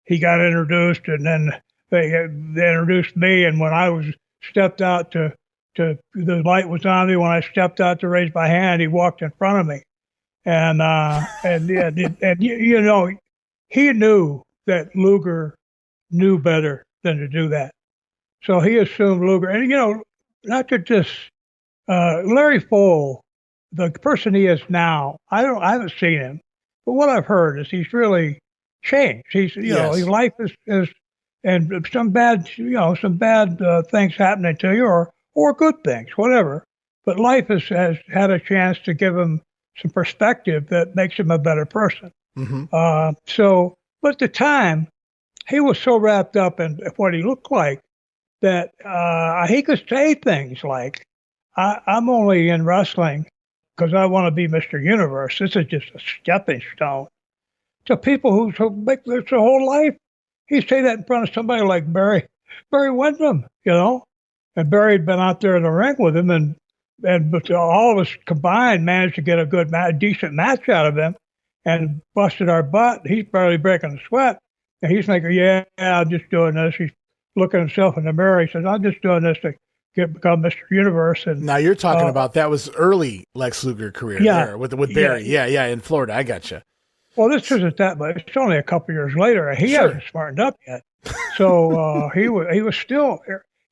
he got introduced, and then they introduced me. And when I stepped out to the light was on me. When I stepped out to raise my hand, he walked in front of me, and he knew that Luger knew better than to do that. So he assumed Luger, and not to just Larry Fole, the person he is now. I haven't seen him, but what I've heard is he's really changed. He's his life is and some bad things happening to you, or good things, whatever. But life has had a chance to give him some perspective that makes him a better person. Mm-hmm. But at the time, he was so wrapped up in what he looked like that he could say things like, I'm only in wrestling because I want to be Mr. Universe. This is just a stepping stone to people who make this their whole life. He'd say that in front of somebody like Barry Windham, and Barry had been out there in the ring with him, and but all of us combined managed to get a decent match out of him, and busted our butt. He's barely breaking a sweat, and he's thinking, yeah, I'm just doing this. He's looking at himself in the mirror. He says, I'm just doing this to become Mr. Universe. And now you're talking about that was early Lex Luger career there with Barry. Yeah, in Florida. I gotcha. Well, this isn't that, but it's only a couple of years later. He hasn't smartened up yet. So he was still,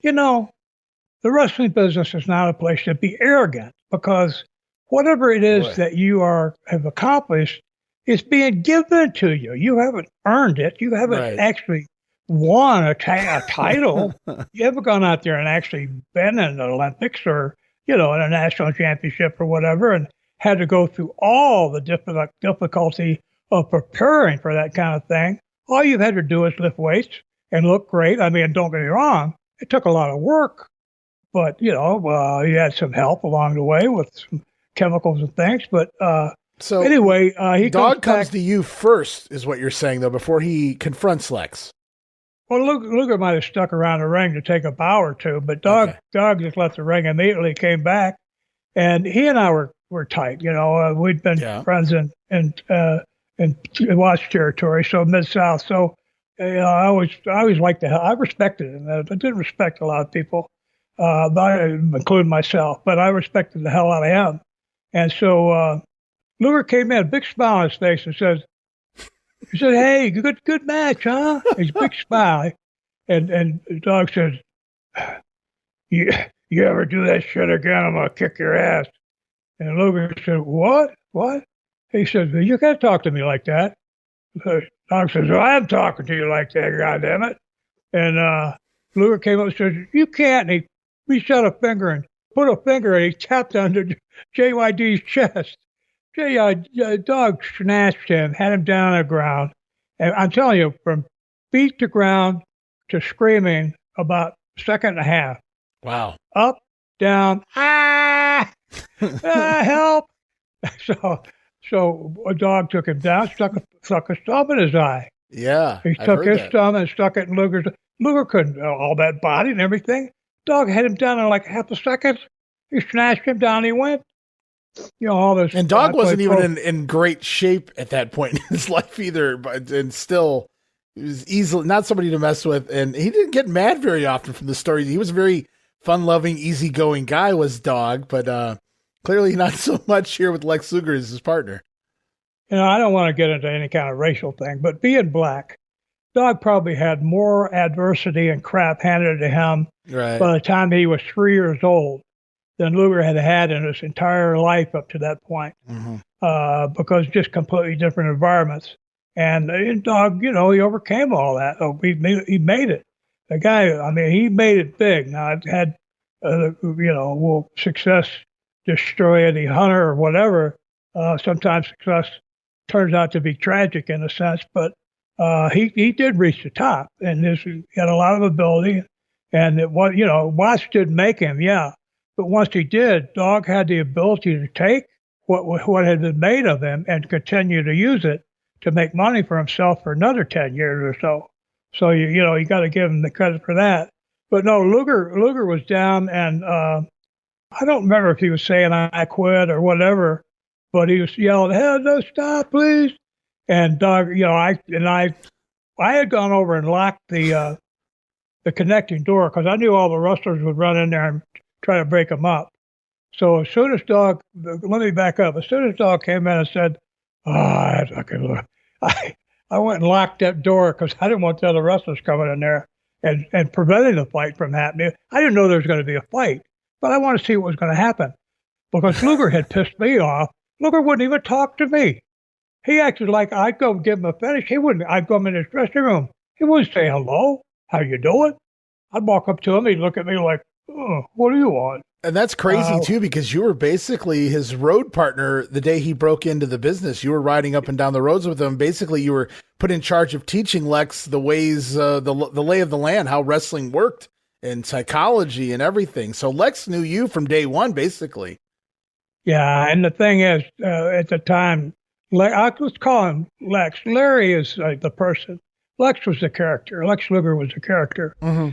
the wrestling business is not a place to be arrogant, because whatever it is that you have accomplished is being given to you. You haven't earned it. You haven't actually won a title. You haven't gone out there and actually been in the Olympics or, in a national championship or whatever, and had to go through all the difficulty of preparing for that kind of thing. All you've had to do is lift weights and look great. I mean, don't get me wrong, it took a lot of work, but you had some help along the way with some chemicals and things. But so anyway, Dog comes to you first, is what you're saying, though, before he confronts Lex. Well, Luger might have stuck around the ring to take a bow or two, but Dog just left the ring immediately, came back, and he and I were tight. We'd been friends in Watch territory, so Mid-South. So I always liked the hell. I respected him. I didn't respect a lot of people, including myself, but I respected the hell out of him. And so Luger came in, big smile on his face, and he said, "Hey, good match, huh?" He's a big smile, and Dog said, "You ever do that shit again, I'm gonna kick your ass." And Luger said, "What? What?" He said, "You can't talk to me like that." Dog says, "Well, I am talking to you like that, goddammit." And Luger came up and said, "You can't." And he reached out a finger and put a finger, and he tapped under JYD's chest. Dog snatched him, had him down on the ground. And I'm telling you, from feet to ground to screaming about a second and a half. Wow. Up, down, help. So a dog took him down, stuck a thumb in his eye. Yeah. He took his thumb and stuck it in Luger's. Luger couldn't, all that body and everything. Dog had him down in like half a second. He snatched him down, he went. All this. And Dog wasn't even in great shape at that point in his life either, and still, he was easily not somebody to mess with. And he didn't get mad very often from the stories. He was a very fun-loving, easygoing guy, was Dog, but clearly not so much here with Lex Luger as his partner. I don't want to get into any kind of racial thing, but being black, Dog probably had more adversity and crap handed to him by the time he was 3 years old than Luger had in his entire life up to that point, because just completely different environments. And Dog, he overcame all that. He made it. The guy, he made it big. Now, I've had, will success destroy any hunter or whatever? Sometimes success turns out to be tragic in a sense, but he did reach the top, and he had a lot of ability. And it was, Watts didn't make him, but once he did, Dog had the ability to take what had been made of him and continue to use it to make money for himself for another 10 years or so. So you got to give him the credit for that. But no, Luger was down, and I don't remember if he was saying I quit or whatever, but he was yelling, "Hell no, stop, please!" And Dog, I had gone over and locked the connecting door because I knew all the wrestlers would run in there and try to break them up. So as soon as Dog, let me back up. As soon as Dog came in and said, I went and locked that door because I didn't want the other wrestlers coming in there and preventing the fight from happening. I didn't know there was going to be a fight, but I wanted to see what was going to happen because Luger had pissed me off. Luger wouldn't even talk to me. He acted like I'd go give him a finish. He wouldn't. I'd go in his dressing room. He wouldn't say hello. How you doing? I'd walk up to him. He'd look at me like, "Oh, what do you want?" And that's crazy too, because you were basically his road partner the day he broke into the business. You were riding up and down the roads with him. Basically, you were put in charge of teaching Lex the ways, the lay of the land, how wrestling worked, and psychology and everything. So Lex knew you from day one, basically. Yeah, and the thing is, at the time, let's call him Lex. Larry is the person. Lex was the character. Lex Luger was the character. Mm-hmm.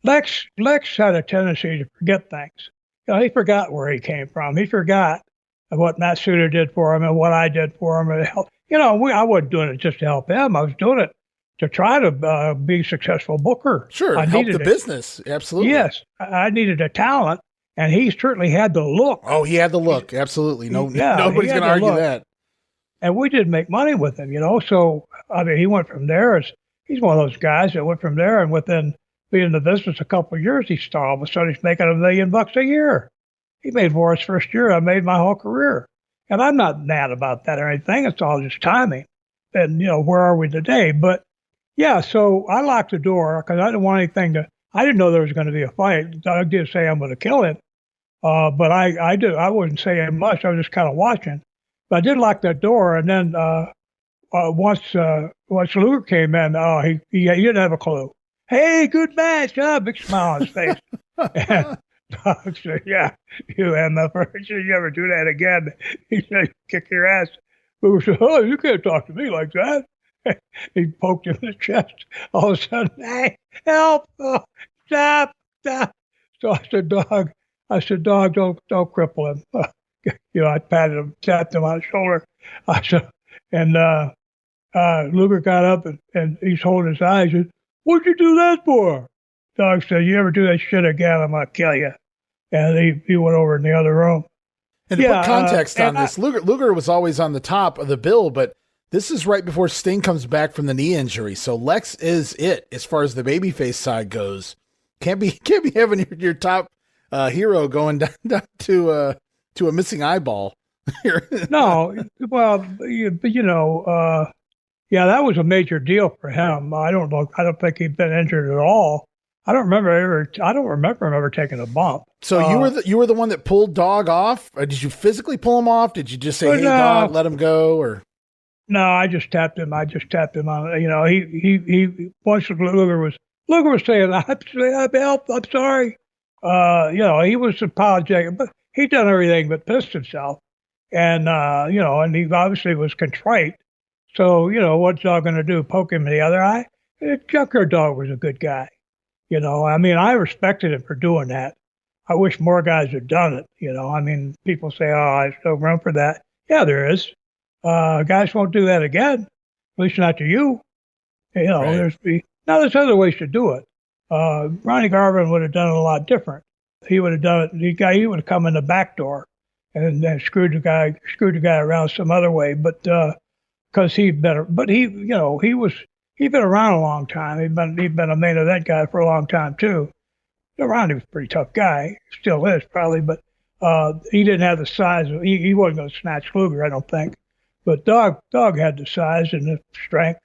Lex had a tendency to forget things. He forgot where he came from. He forgot what Matt Suter did for him and what I did for him. I wasn't doing it just to help him. I was doing it to try to be a successful booker. Sure, help the business. Absolutely. Yes, I needed a talent, and he certainly had the look. Oh, he had the look. Absolutely. Nobody's going to argue that. And we did make money with him, So, he went from there. He's one of those guys that went from there, and within being in the business a couple of years, all of a sudden he's making $1 million a year. He made more his first year. I made my whole career. And I'm not mad about that or anything. It's all just timing. And, where are we today? But, yeah, so I locked the door because I didn't want anything I didn't know there was going to be a fight. Doug did say I'm going to kill him. But I wasn't saying much. I was just kind of watching. But I did lock that door. And then once Luger came in, he didn't have a clue. "Hey, good match." Big smile on his face. And Doug said, "Yeah, you MFer, you ever do that again?" He said, "Kick your ass." Luger said, "Oh, you can't talk to me like that." He poked him in the chest. All of a sudden, "Hey, help! Oh, stop! So I said, "Dog, don't cripple him." I patted him, tapped him on the shoulder. I said, and Luger got up and he's holding his eyes. He said, "What'd you do that for?" Dog said, "You ever do that shit again, I'm going to kill you." And he went over in the other room. And to put context on this, Luger was always on the top of the bill, but this is right before Sting comes back from the knee injury. So Lex is it as far as the babyface side goes. Can't be having your top hero going down to a missing eyeball. No, well, yeah, that was a major deal for him. I don't think he'd been injured at all. I don't remember him ever taking a bump. So you were the one that pulled Dog off? Or did you physically pull him off? Did you just say, "Hey, Dog, let him go"? Or no, I just tapped him. I just tapped him on. He once Luger was Luger was saying, I'm sorry. He was apologetic, but he'd done everything but pissed himself. And, and he obviously was contrite. So, what's Dog going to do? Poke him in the other eye? Junkyard Dog was a good guy. I respected him for doing that. I wish more guys had done it. People say, there's no room for that. Yeah, there is. Guys won't do that again. At least not to you. Right. There's other ways to do it. Ronnie Garvin would have done it a lot different. He would have done it. He would have come in the back door and then screwed the guy around some other way. But because he'd been around a long time. He'd been a main event guy for a long time too. Ronnie was a pretty tough guy, still is probably, but he didn't have the size. He wasn't going to snatch Luger, I don't think. But Dog had the size and the strength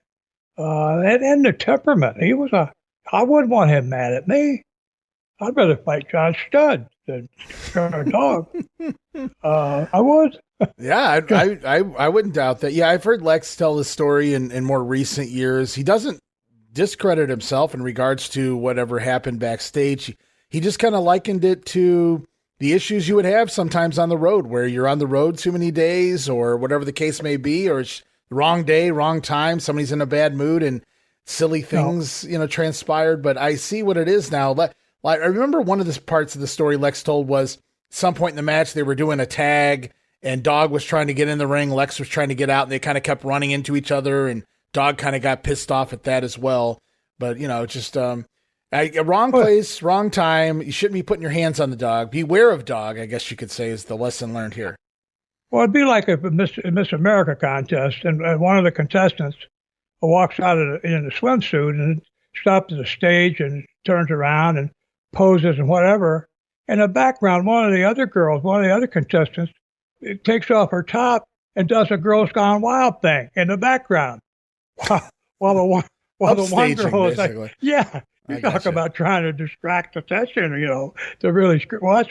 and the temperament. I wouldn't want him mad at me. I'd rather fight John Studd than Dog. I would. Yeah, I wouldn't doubt that. Yeah, I've heard Lex tell the story in more recent years. He doesn't discredit himself in regards to whatever happened backstage. He just kind of likened it to the issues you would have sometimes on the road, where you're on the road too many days or whatever the case may be, or it's the wrong day, wrong time, somebody's in a bad mood and silly things, transpired. But I see what it is now. I remember one of the parts of the story Lex told was some point in the match they were doing a tag and Dog was trying to get in the ring. Lex was trying to get out and they kind of kept running into each other and Dog kind of got pissed off at that as well. But, just wrong place, wrong time. You shouldn't be putting your hands on the dog. Beware of Dog, I guess you could say, is the lesson learned here. Well, it'd be like a Miss America contest, and one of the contestants walks out in a swimsuit and stops at the stage and turns around and poses and whatever. In the background, one of the other contestants, takes off her top and does a Girls Gone Wild thing in the background. While the one girl is like, yeah, you talk about trying to distract attention, to really well,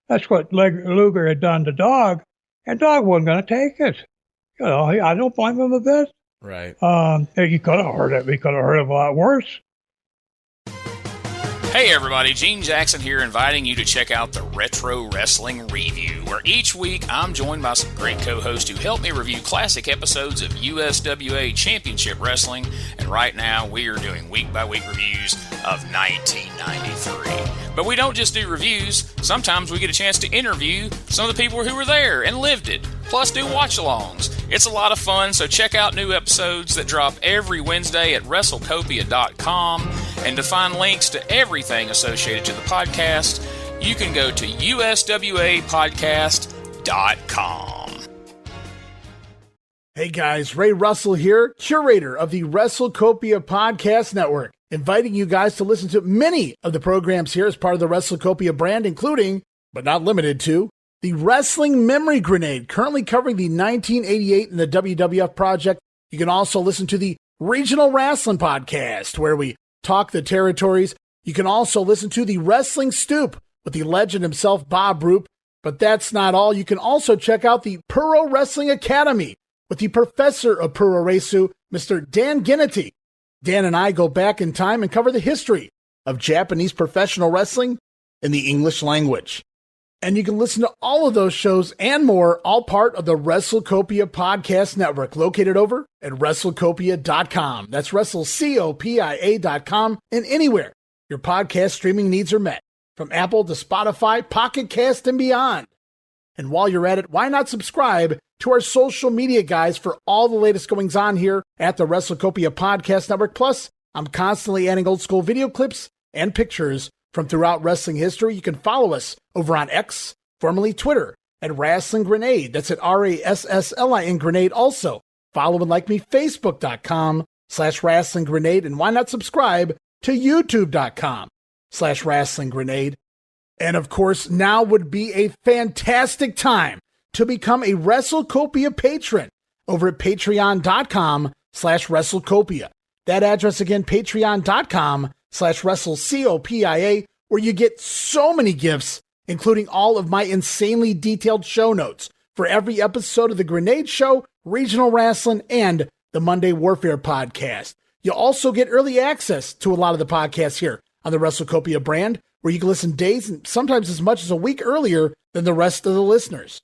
that's what Luger had done to Dog, and Dog wasn't going to take it. I don't blame him a bit. Right. He could have hurt it. He could have hurt it a lot worse. Hey everybody, Gene Jackson here, inviting you to check out the Retro Wrestling Review, where each week I'm joined by some great co-hosts who help me review classic episodes of USWA Championship Wrestling, and right now we are doing week-by-week reviews of 1993. But we don't just do reviews, sometimes we get a chance to interview some of the people who were there and lived it, plus do watch-alongs. It's a lot of fun, so check out new episodes that drop every Wednesday at WrestleCopia.com, and to find links to everything associated to the podcast, you can go to USWAPodcast.com. Hey guys, Ray Russell here, curator of the WrestleCopia Podcast Network, inviting you guys to listen to many of the programs here as part of the WrestleCopia brand, including, but not limited to, the Wrestling Memory Grenade, currently covering the 1988 and the WWF project. You can also listen to the Regional Wrestling Podcast, where we talk the territories. You can also listen to the Wrestling Stoop with the legend himself, Bob Roop. But that's not all. You can also check out the Pro Wrestling Academy with the professor of Pro Resu, Mr. Dan Ginnity. Dan and I go back in time and cover the history of Japanese professional wrestling in the English language. And you can listen to all of those shows and more, all part of the WrestleCopia Podcast Network, located over at WrestleCopia.com. That's WrestleCopia.com, and anywhere your podcast streaming needs are met, from Apple to Spotify, Pocket Cast, and beyond. And while you're at it, why not subscribe to our social media guys for all the latest goings on here at the WrestleCopia Podcast Network. Plus, I'm constantly adding old school video clips and pictures from throughout wrestling history. You can follow us over on X, formerly Twitter, at Wrestling Grenade. That's at RASSLIN Grenade. Also, follow and like me, Facebook.com/Wrestling Grenade. And why not subscribe to YouTube.com/Wrestling Grenade. And of course, now would be a fantastic time to become a WrestleCopia patron over at Patreon.com/WrestleCopia. That address again, Patreon.com/WrestleCopia, where you get so many gifts, including all of my insanely detailed show notes for every episode of The Grenade Show, Regional Wrestling, and the Monday Warfare podcast. You'll also get early access to a lot of the podcasts here on the WrestleCopia brand, where you can listen days and sometimes as much as a week earlier than the rest of the listeners.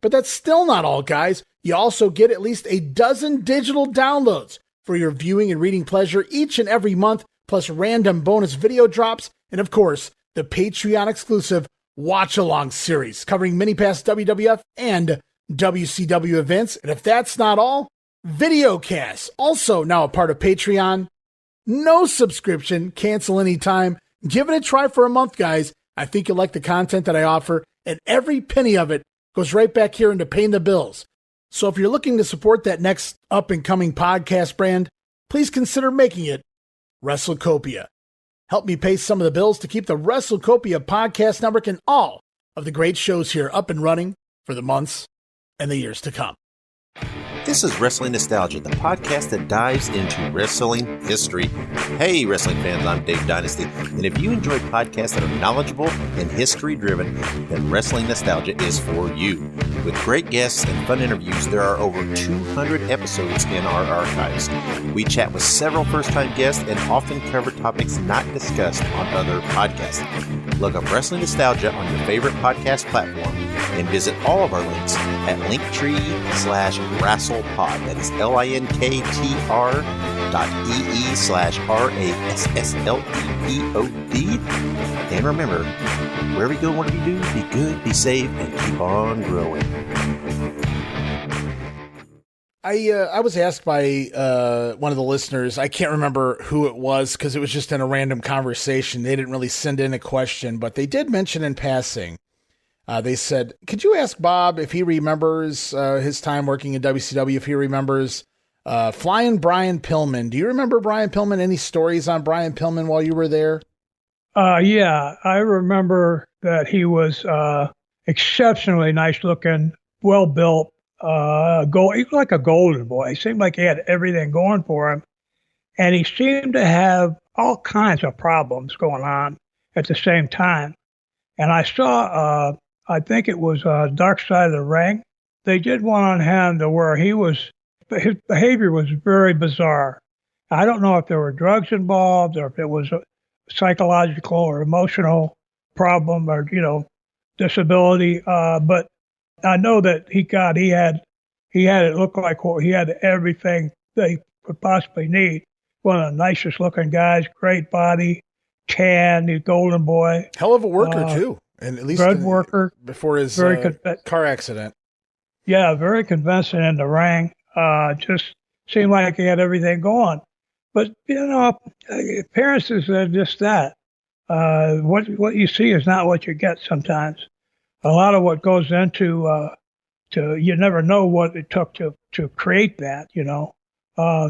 But that's still not all, guys. You also get at least a dozen digital downloads for your viewing and reading pleasure each and every month, plus random bonus video drops, and of course, the Patreon exclusive Watch Along series covering many past WWF and WCW events. And if that's not all, Videocasts, also now a part of Patreon. No subscription, cancel anytime. Give it a try for a month, guys. I think you'll like the content that I offer, and every penny of it goes right back here into paying the bills. So if you're looking to support that next up-and-coming podcast brand, please consider making it WrestleCopia. Help me pay some of the bills to keep the WrestleCopia podcast network and all of the great shows here up and running for the months and the years to come. This is Wrestling Nostalgia, the podcast that dives into wrestling history. Hey, wrestling fans, I'm Dave Dynasty, and if you enjoy podcasts that are knowledgeable and history-driven, then Wrestling Nostalgia is for you. With great guests and fun interviews, there are over 200 episodes in our archives. We chat with several first-time guests and often cover topics not discussed on other podcasts. Look up Wrestling Nostalgia on your favorite podcast platform and visit all of our links at linktree/WrestlePod. That is linktr.ee/RASSLEPOD. And remember, wherever you go, whatever you do, be good, be safe, and keep on growing. I was asked by one of the listeners, I can't remember who it was because it was just in a random conversation. They didn't really send in a question, but they did mention in passing. They said, could you ask Bob if he remembers his time working in WCW, if he remembers Flying Brian Pillman? Do you remember Brian Pillman? Any stories on Brian Pillman while you were there? Yeah, I remember that he was exceptionally nice looking, well built. He was like a golden boy. He seemed like he had everything going for him. And he seemed to have all kinds of problems going on at the same time. And I saw, I think it was Dark Side of the Ring. They did one on him to where his behavior was very bizarre. I don't know if there were drugs involved or if it was a psychological or emotional problem or, disability. But I know that he had it look like he had everything that he could possibly need. One of the nicest looking guys, great body, tan, he's golden boy. Hell of a worker too. And at least worker before his car accident. Yeah, very convincing in the ring. Just seemed like he had everything going. But, appearances are just that. What you see is not what you get sometimes. A lot of what goes into you never know what it took to create that,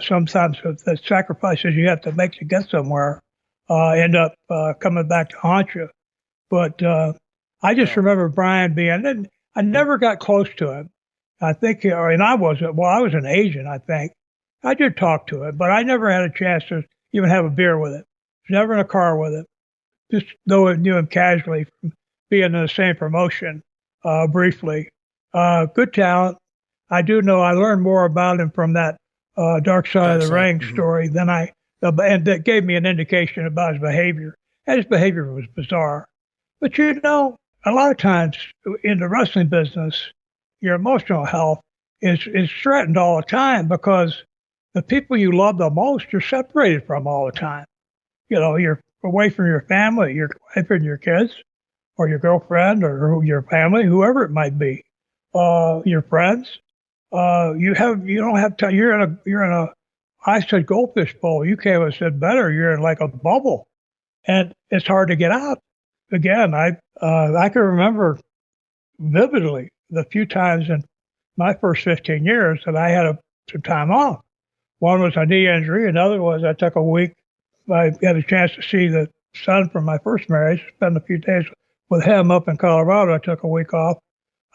Sometimes the sacrifices you have to make to get somewhere end up coming back to haunt you. But I just remember Brian and I never got close to him. I think, I was an agent, I think. I did talk to him, but I never had a chance to even have a beer with him. Never in a car with him. Just though I knew him casually from being in the same promotion briefly. Good talent. I do know I learned more about him from that Dark Side of the Ring story than and that gave me an indication about his behavior. And his behavior was bizarre. But a lot of times in the wrestling business, your emotional health is threatened all the time because the people you love the most, you're separated from all the time. You're away from your family, your wife and your kids, or your girlfriend, or your family, whoever it might be, your friends. You don't have time. You're in a I said goldfish bowl. You can't have said better. You're in like a bubble, and it's hard to get out. Again, I can remember vividly the few times in my first 15 years that I had some time off. One was a knee injury. Another was I took a week. I had a chance to see the son from my first marriage, spend a few days with him up in Colorado. I took a week off.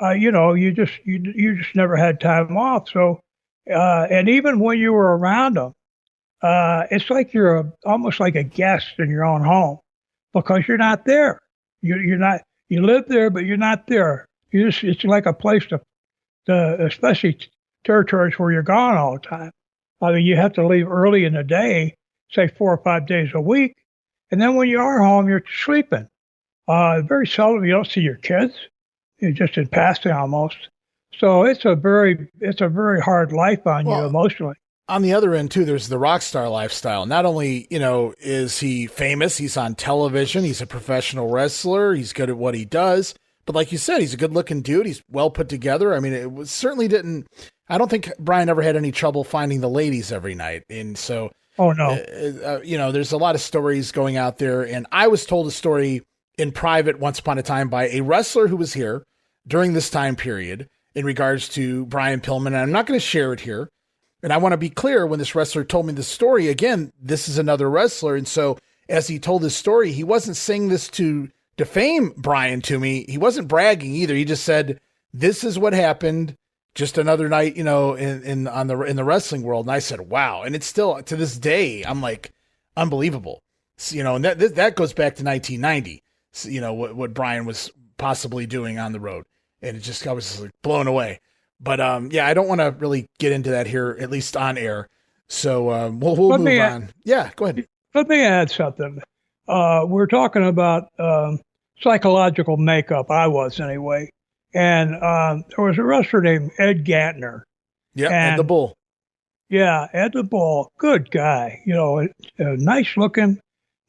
You just never had time off. So, and even when you were around them, it's like you're almost like a guest in your own home because you're not there. You're not. You live there, but you're not there. It's like a place to especially territories where you're gone all the time. I mean, you have to leave early in the day, say 4 or 5 days a week. And then when you are home, you're sleeping. Very seldom you don't see your kids. You're just in passing almost. So it's a very hard life on you emotionally. On the other end, too, there's the rock star lifestyle. Not only, is he famous, he's on television, he's a professional wrestler, he's good at what he does. But like you said, he's a good-looking dude. He's well put together. I mean, I don't think Brian ever had any trouble finding the ladies every night. And so, oh, no. There's a lot of stories going out there. And I was told a story in private once upon a time by a wrestler who was here during this time period in regards to Brian Pillman. And I'm not going to share it here. And I want to be clear, when this wrestler told me this story, again, this is another wrestler. And so as he told his story, he wasn't saying this to defame Brian to me. He wasn't bragging either. He just said, this is what happened. Just another night, in the wrestling world. And I said, wow. And it's still, to this day, I'm like, unbelievable. So, and that goes back to 1990, what Brian was possibly doing on the road. And I was just like blown away. But I don't want to really get into that here, at least on air. So we'll move on. Yeah, go ahead. Let me add something. We're talking about psychological makeup. I was anyway. And there was a wrestler named Ed Gattner. Yeah, Ed the Bull. Yeah, Ed the Bull. Good guy. Nice looking,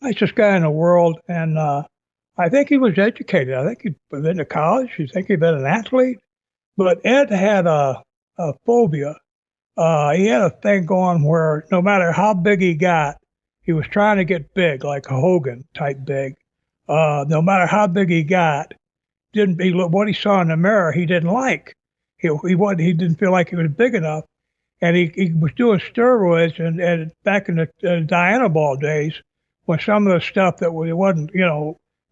nicest guy in the world. And I think he was educated. I think he'd been to college. I think he'd been an athlete. But Ed had a phobia. He had a thing going where no matter how big he got, he was trying to get big, like a Hogan type big. No matter how big he got, what he saw in the mirror he didn't like. He didn't feel like he was big enough, and he was doing steroids and back in the Diana Ball days, when some of the stuff that wasn't,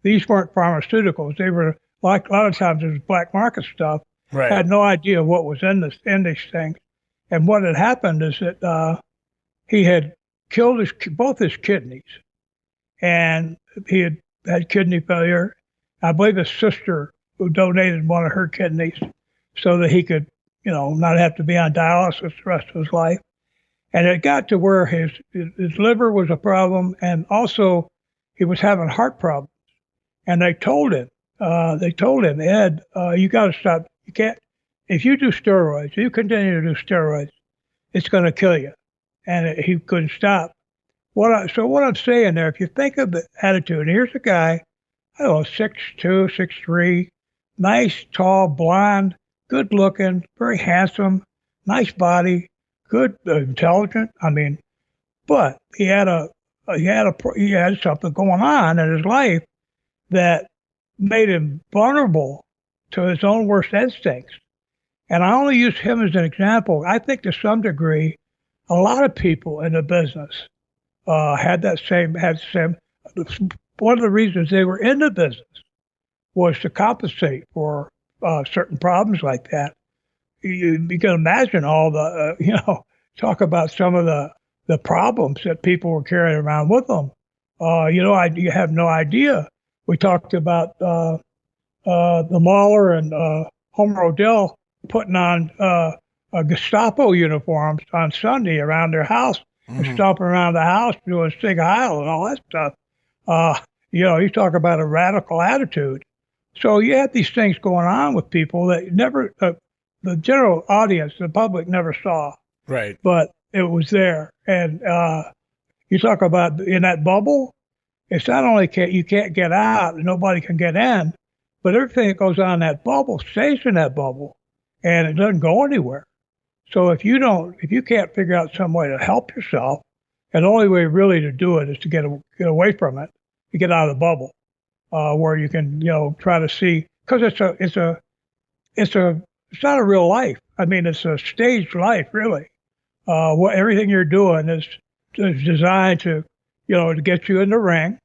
these weren't pharmaceuticals. They were a lot of times it was black market stuff. Right. Had no idea what was in these things, and what had happened is that he had killed both his kidneys, and he had kidney failure. I believe his sister who donated one of her kidneys so that he could, not have to be on dialysis the rest of his life. And it got to where his liver was a problem, and also he was having heart problems. And they told him, Ed, you got to stop. You can't, if you do steroids, you continue to do steroids, it's going to kill you. And he couldn't stop. So what I'm saying there, if you think of the attitude, and here's a guy, 6'2", 6'3", nice, tall, blonde, good looking, very handsome, nice body, good, intelligent. I mean, but he had something going on in his life that made him vulnerable to his own worst instincts. And I only use him as an example. I think to some degree, a lot of people in the business had the same. One of the reasons they were in the business was to compensate for certain problems like that. You can imagine all the, talk about some of the problems that people were carrying around with them. You have no idea. We talked about the Mahler and Homer Odell putting on Gestapo uniforms on Sunday around their house, and stomping around the house doing Sig Heil and all that stuff. You talk about a radical attitude. So you had these things going on with people that never, the general audience, the public never saw. Right. But it was there. And you talk about in that bubble, it's not only you can't get out and nobody can get in, but everything that goes on in that bubble stays in that bubble, and it doesn't go anywhere. So if you can't figure out some way to help yourself, and the only way really to do it is to get away from it, to get out of the bubble, where you can, try to see, because it's not a real life. I mean, it's a staged life, really. Everything you're doing is designed to, to get you in the ring,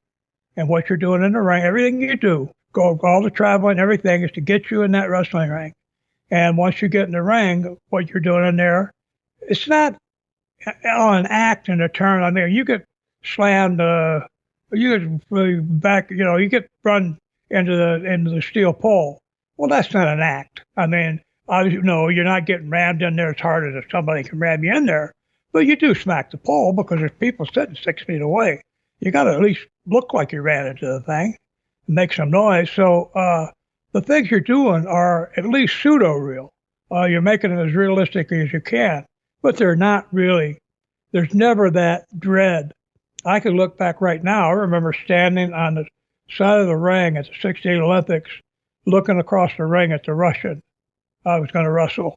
and what you're doing in the ring, everything you do, all the traveling, everything is to get you in that wrestling ring. And once you get in the ring, what you're doing in there, it's not an act and a turn. I mean, you get slammed, you get really back, you get run into the steel pole. Well, that's not an act. I mean, you're not getting rammed in there as hard as if somebody can ram you in there. But you do smack the pole because there's people sitting 6 feet away. You got to at least look like you ran into the thing, make some noise. So the things you're doing are at least pseudo-real. You're making them as realistic as you can, but they're not really. There's never that dread. I can look back right now. I remember standing on the side of the ring at the 68 Olympics, looking across the ring at the Russian I was going to wrestle.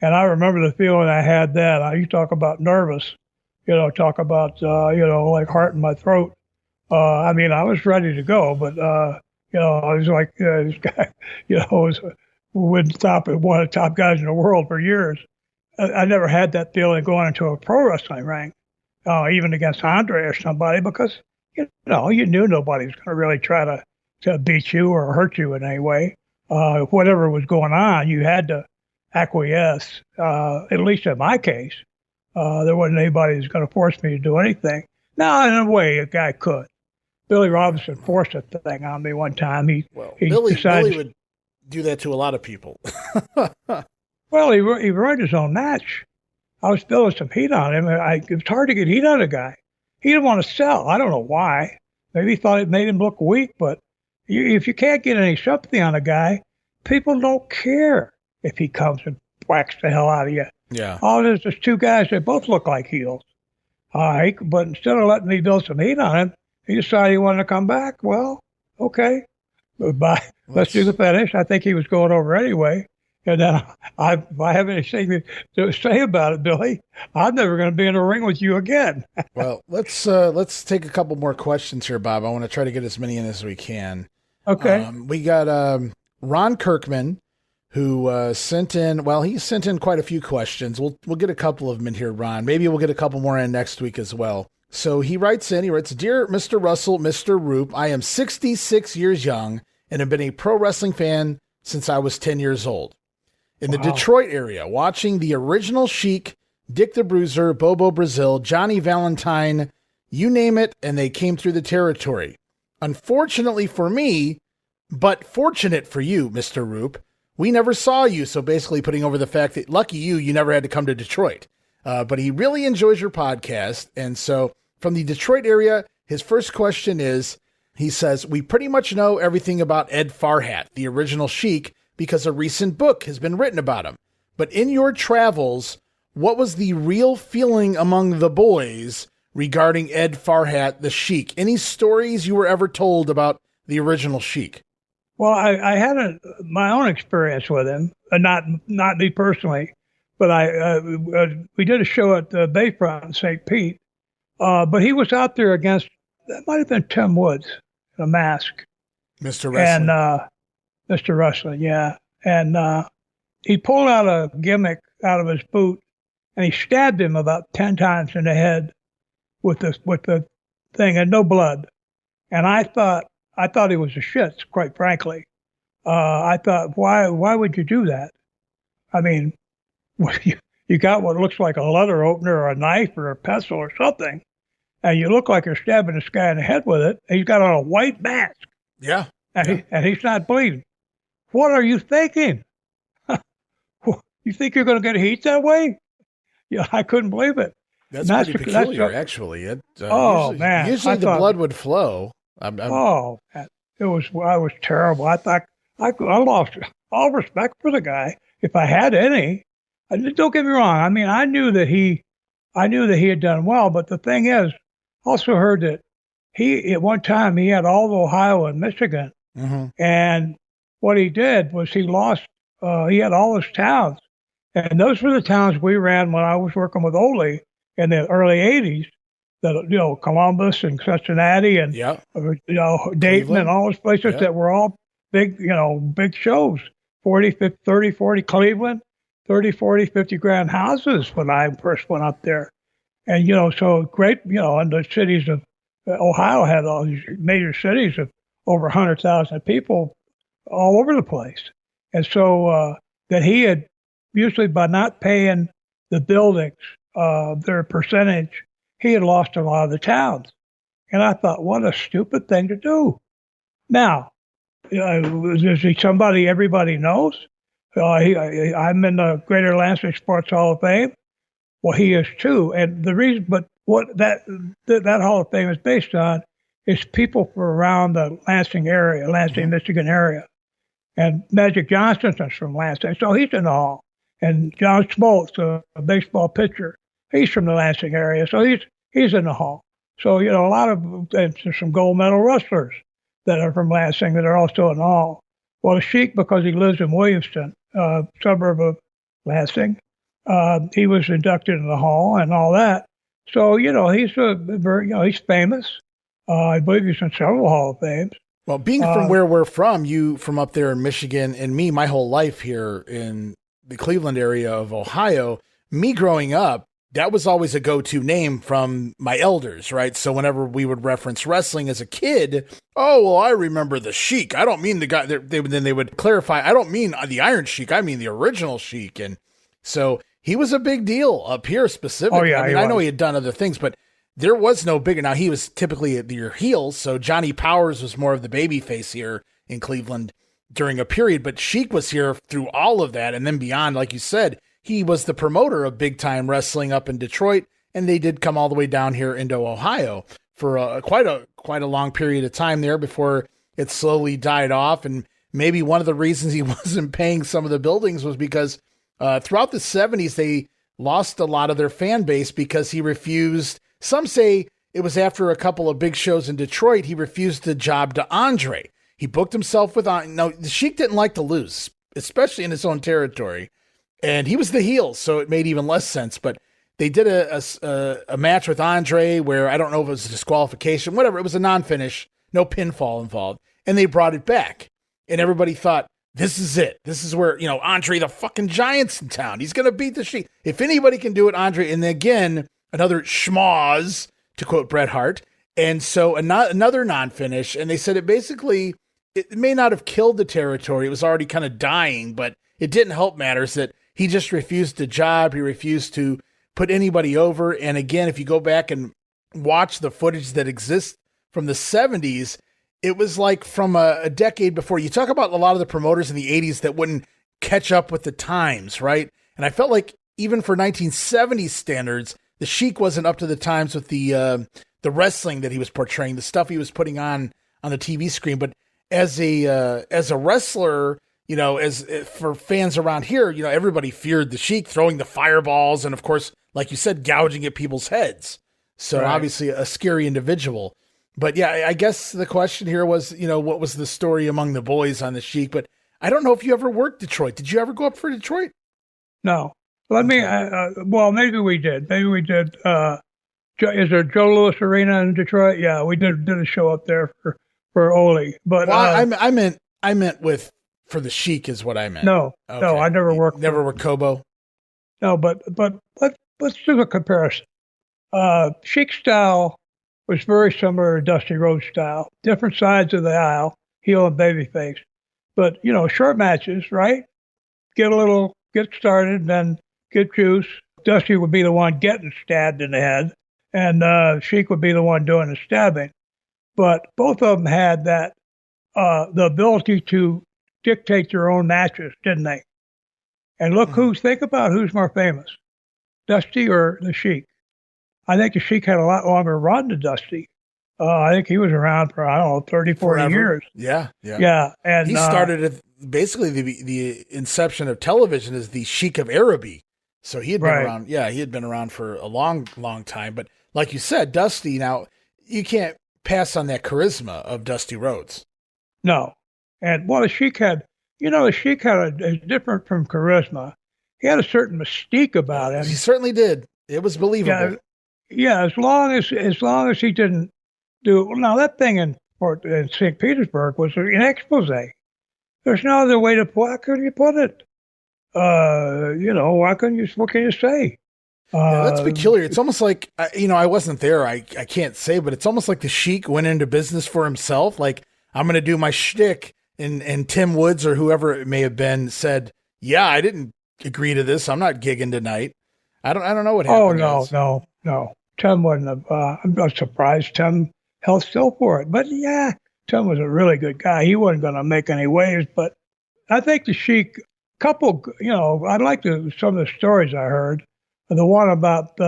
And I remember the feeling I had then. You talk about nervous, talk about, like heart in my throat. I mean, I was ready to go, but, I was like, this guy, was one of the top guys in the world for years. I never had that feeling going into a pro wrestling ring, even against Andre or somebody, because, you knew nobody was going to really try to beat you or hurt you in any way. Whatever was going on, you had to acquiesce, at least in my case. There wasn't anybody who's going to force me to do anything. Now, in a way, a guy could. Billy Robinson forced a thing on me one time. Billy would do that to a lot of people. Well, he ruined his own match. I was spilling some heat on him. It was hard to get heat on a guy. He didn't want to sell. I don't know why. Maybe he thought it made him look weak, but if you can't get any sympathy on a guy, people don't care if he comes and whacks the hell out of you. Yeah. All it is, there's two guys that both look like heels. But instead of letting me build some heat on him, he decided he wanted to come back. Well, okay. Goodbye. Let's do the finish. I think he was going over anyway. And then if I have anything to say about it, Billy, I'm never going to be in a ring with you again. Well, let's take a couple more questions here, Bob. I want to try to get as many in as we can. Okay. We got Ron Kirkman, who sent in quite a few questions. We'll get a couple of them in here, Ron. Maybe we'll get a couple more in next week as well. So he writes, Dear Mr. Russell, Mr. Roop, I am 66 years young and have been a pro wrestling fan since I was 10 years old. In the Detroit area, watching the original Sheik, Dick the Bruiser, Bobo Brazil, Johnny Valentine, you name it, and they came through the territory. Unfortunately for me, but fortunate for you, Mr. Roop, we never saw you, so basically putting over the fact that lucky you never had to come to Detroit. But he really enjoys your podcast, and so from the Detroit area, his first question is, he says, we pretty much know everything about Ed Farhat, the original Sheik, because a recent book has been written about him. But in your travels, what was the real feeling among the boys regarding Ed Farhat, the Sheik? Any stories you were ever told about the original Sheik? Well, I had my own experience with him, not me personally, but we did a show at the Bayfront in St. Pete, but he was out there against, that might have been Tim Woods in a mask. Mr. Wrestling. And Mr. Wrestling, yeah. And he pulled out a gimmick out of his boot, and he stabbed him about 10 times in the head with the thing, and no blood. And I thought he was the shits, quite frankly. I thought, why would you do that? I mean, you got what looks like a letter opener or a knife or a pencil or something, and you look like you're stabbing this guy in the head with it, and he's got on a white mask. Yeah. And he's not bleeding. What are you thinking? You think you're going to get heat that way? Yeah, I couldn't believe it. That's pretty peculiar, actually. Man. Usually the blood would flow. I was terrible. I thought I lost all respect for the guy, if I had any. Don't get me wrong. I mean, I knew that he had done well, but the thing is, also heard that at one time he had all of Ohio and Michigan. Mm-hmm. And what he did was he had all his towns. And those were the towns we ran when I was working with Ole in the early 80s, Columbus and Cincinnati and, Dayton Cleveland. And all those places that were all big, big shows, 30, 40, Cleveland, 30, 40, 50 grand houses when I first went up there. And, so great, and the cities of Ohio had all these major cities of over 100,000 people all over the place. And so that he had, usually by not paying the buildings their percentage, he had lost a lot of the towns. And I thought, what a stupid thing to do. Now, is he somebody everybody knows? I'm in the Greater Atlantic Sports Hall of Fame. Well, he is too. And the reason, but what that Hall of Fame is based on is people from around the Lansing area, Lansing, Michigan area. And Magic Johnson's from Lansing, so he's in the Hall. And John Smoltz, a baseball pitcher, he's from the Lansing area, so he's in the Hall. So, a lot of there's some gold medal wrestlers that are from Lansing that are also in the Hall. Well, the Sheik, because he lives in Williamston, suburb of Lansing, he was inducted in the Hall and all that. So, he's famous. I believe he's in several Hall of Fames. Well, being from where we're from, you from up there in Michigan, and me, my whole life here in the Cleveland area of Ohio, me growing up, that was always a go-to name from my elders, right? So whenever we would reference wrestling as a kid, oh, well, I remember the Sheik. I don't mean the guy. Then they would clarify, I don't mean the Iron Sheik. I mean the original Sheik. And so he was a big deal up here specifically. Oh, yeah, I know he had done other things, but there was no bigger. Now, he was typically at your heels, so Johnny Powers was more of the baby face here in Cleveland during a period, but Sheik was here through all of that, and then beyond, like you said, he was the promoter of big-time wrestling up in Detroit, and they did come all the way down here into Ohio for quite a long period of time there before it slowly died off, and maybe one of the reasons he wasn't paying some of the buildings was because throughout the 70s, they lost a lot of their fan base because he refused. Some say it was after a couple of big shows in Detroit, he refused the job to Andre. He booked himself with, the Sheik didn't like to lose, especially in his own territory. And he was the heel, so it made even less sense. But they did a match with Andre where I don't know if it was a disqualification, whatever. It was a non-finish, no pinfall involved. And they brought it back. And everybody thought, this is it. This is where, Andre, the fucking Giant's in town. He's going to beat the Sheik. If anybody can do it, Andre. And again, another schmoz, to quote Bret Hart. And so another non-finish. And they said it may not have killed the territory. It was already kind of dying, but it didn't help matters that he just refused the job. He refused to put anybody over. And again, if you go back and watch the footage that exists from the 70s, it was like from a decade before. You talk about a lot of the promoters in the 80s that wouldn't catch up with the times, right? And I felt like even for 1970s standards, the Sheik wasn't up to the times with the wrestling that he was portraying, the stuff he was putting on the TV screen. But as a wrestler, as for fans around here, everybody feared the Sheik throwing the fireballs and, of course, like you said, gouging at people's heads. So right. Obviously a scary individual. But yeah, I guess the question here was, what was the story among the boys on the Sheik? But I don't know if you ever worked Detroit. Did you ever go up for Detroit? No. Well, maybe we did. Is there Joe Louis Arena in Detroit? Yeah, we did a show up there for Ole. But I meant for the Sheik is what I meant. No, okay. No, I never worked. Never worked Kobo. No, but let's do a comparison. Sheik style was very similar to Dusty Rhodes style. Different sides of the aisle, heel and babyface. But short matches, right? Get started, then get juice. Dusty would be the one getting stabbed in the head, and Sheik would be the one doing the stabbing. But both of them had that the ability to dictate their own matches, didn't they? And look, think about who's more famous, Dusty or the Sheik. I think the Sheik had a lot longer run than Dusty. I think he was around for, 30, 40 years. Yeah. And he started at basically the inception of television as the Sheik of Araby. So he had been around. Yeah, he had been around for a long, long time. But like you said, Dusty, now you can't pass on that charisma of Dusty Rhodes. No. And the Sheik had, a different from charisma. He had a certain mystique about him. He certainly did. It was believable. Yeah, as long as he didn't do now that thing in St. Petersburg was an expose. There's no other way to put. How can you put it? Why couldn't you? What can you say? That's peculiar. It's almost like I wasn't there. I can't say, but it's almost like the Sheik went into business for himself. Like, I'm going to do my shtick, and Tim Woods or whoever it may have been said, "Yeah, I didn't agree to this. I'm not gigging tonight." I don't know what happened. Oh no. Tim wouldn't have. I'm not surprised Tim held still for it. But yeah, Tim was a really good guy. He wasn't going to make any waves. But I think the Sheik I like some of the stories I heard. the one about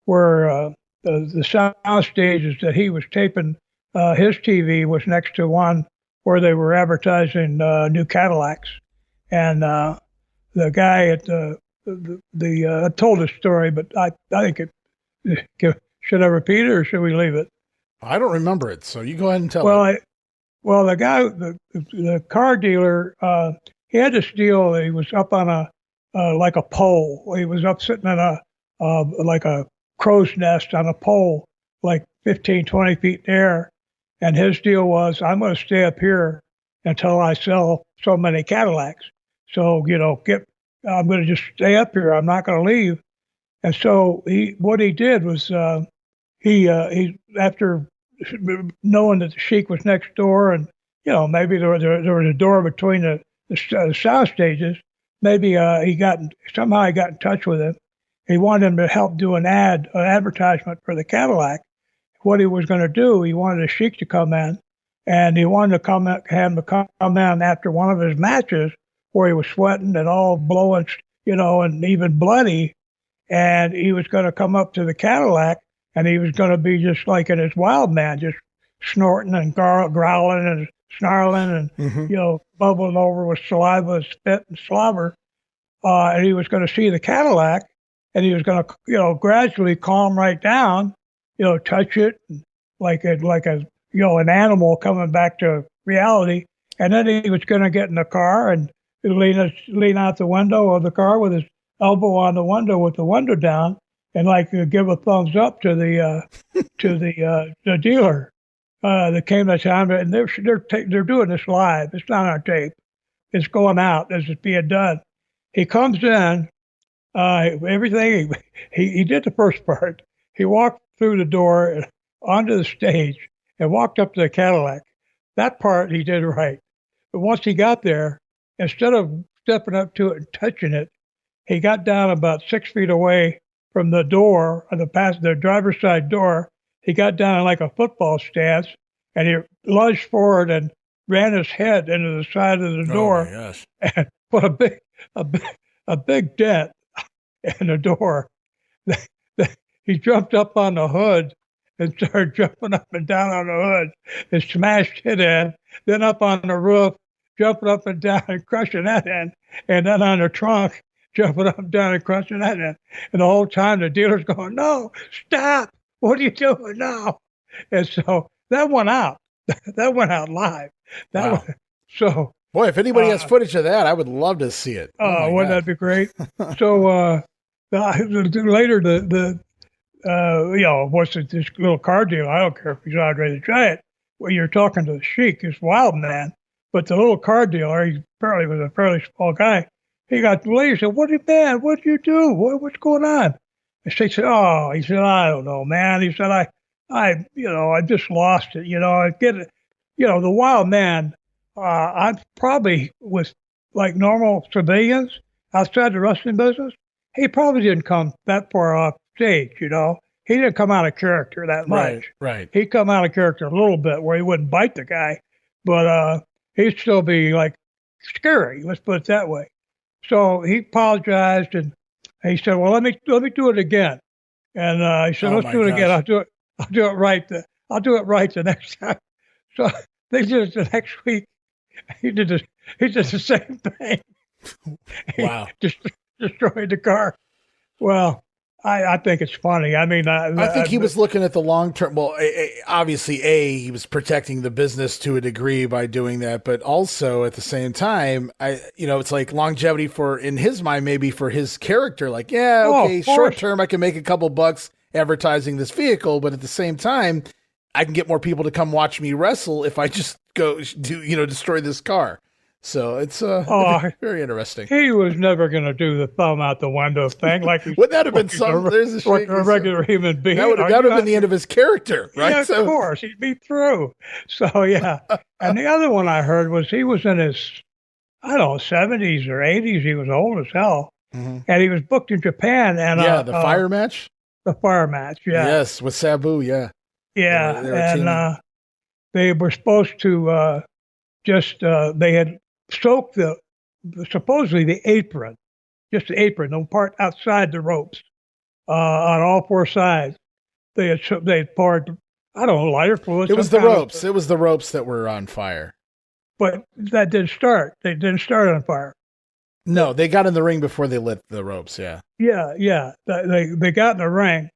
where the sound stages that he was taping his TV was next to one where they were advertising new Cadillacs, and the guy at I told the story, but I think should I repeat it or should we leave it? I don't remember it, so you go ahead and tell it. Well, the guy, the car dealer, he had this deal. He was up on a like a pole. He was up sitting in a like a crow's nest on a pole, like 15, 20 feet in the air. And his deal was, I'm going to stay up here until I sell so many Cadillacs. So, I'm going to just stay up here. I'm not going to leave. And so what he did was, he after knowing that the Sheik was next door, and maybe there was a door between the sound stages. Maybe he got in touch with him. He wanted him to help do an advertisement for the Cadillac. What he was going to do, he wanted the Sheik to come in, and he wanted to have him come in after one of his matches where he was sweating and all blowing, and even bloody. And he was going to come up to the Cadillac, and he was going to be just like in his wild man, just snorting and growling and snarling and, bubbling over with saliva, spit, and slobber. And he was going to see the Cadillac, and he was going to, gradually calm right down, touch it like an animal coming back to reality. And then he was going to get in the car and lean out the window of the car with his elbow on the window with the window down, and give a thumbs up to the the dealer that came to town. And they're doing this live. It's not on tape. It's going out as it's being done. He comes in. Everything he did the first part. He walked through the door and onto the stage and walked up to the Cadillac. That part he did right. But once he got there, instead of stepping up to it and touching it, he got down about 6 feet away from the door, the driver's side door. He got down in like a football stance, and he lunged forward and ran his head into the side of the door, and put a big dent in the door. He jumped up on the hood and started jumping up and down on the hood and smashed it in, then up on the roof, jumping up and down and crushing that in, and then on the trunk, jumping up and down and crushing that in. And the whole time the dealer's going, "No, stop. What are you doing now?" And so that went out. That went out live. So, boy, if anybody has footage of that, I would love to see it. Wouldn't that be great? So later, this little car deal? I don't care if he's Andre the Giant. Well, you're talking to the Sheik, this wild man. But the little car dealer, he apparently was a fairly small guy. He got the lady, said, "What did you do? What's going on?" And she said, he said, "I don't know, man." He said, I just lost it. I get it. The wild man, I probably was like normal civilians outside the wrestling business. He probably didn't come that far off stage, He didn't come out of character that much. Right. He'd come out of character a little bit where he wouldn't bite the guy, but he'd still be like scary. Let's put it that way. So he apologized, and he said, "Well, let me do it again." And he said, "Let's do it again. I'll do it right. I'll do it right the next time." So they did it the next week. He did the same thing. Wow. He destroyed the car. Well, I think it's funny. I mean, I think he was looking at the long term. Well, obviously, he was protecting the business to a degree by doing that, but also at the same time, it's like longevity in his mind, maybe for his character. Like, short term, I can make a couple bucks advertising this vehicle, but at the same time, I can get more people to come watch me wrestle if I just go destroy this car. So it's very interesting. He was never going to do the thumb out the window thing. Would that have been a regular human being? That would have been the end of his character, right? Yeah, of course. He'd be through. So, yeah. And the other one I heard was he was in his, 70s or 80s. He was old as hell. Mm-hmm. And he was booked in Japan. And the fire match? The fire match, yeah. Yes, with Sabu, yeah. Yeah, they were supposed to they had soaked supposedly the apron just the apron, the part outside the ropes, on all four sides. They had poured, I don't know, lighter fluid. It was the ropes. It was the ropes that were on fire. But that didn't start. They didn't start on fire. No, they got in the ring before they lit the ropes. Yeah. Yeah. They got in the ring.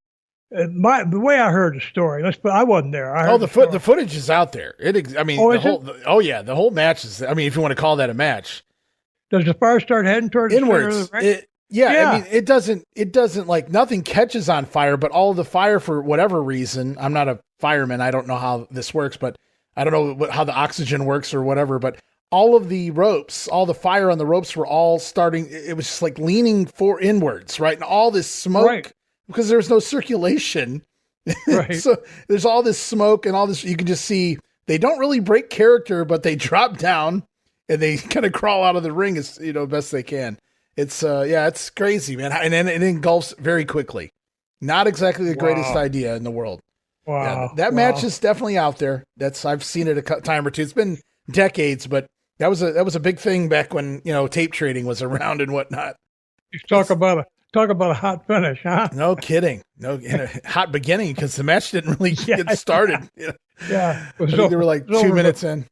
The way I heard the story, I wasn't there. The footage is out there. The whole match is. I mean, if you want to call that a match. Does the fire start heading towards inwards? The ring? I mean, it doesn't like nothing catches on fire, but all of the fire for whatever reason. I'm not a fireman. I don't know how this works, but I don't know how the oxygen works or whatever. But all of the ropes, all the fire on the ropes were all starting. It was just like leaning inwards, right? And all this smoke. Right. Because there's no circulation. Right. So there's all this smoke and all this, you can just see they don't really break character, but they drop down and they kind of crawl out of the ring as, best they can. It's, it's crazy, man. And then it engulfs very quickly. Not exactly the greatest idea in the world. Wow. Yeah, that match is definitely out there. I've seen it a time or two. It's been decades, but that was a big thing back when, tape trading was around and whatnot. You talk about a hot finish, huh? No kidding. Hot beginning because the match didn't really get started. Yeah. I think they were like 2 minutes in.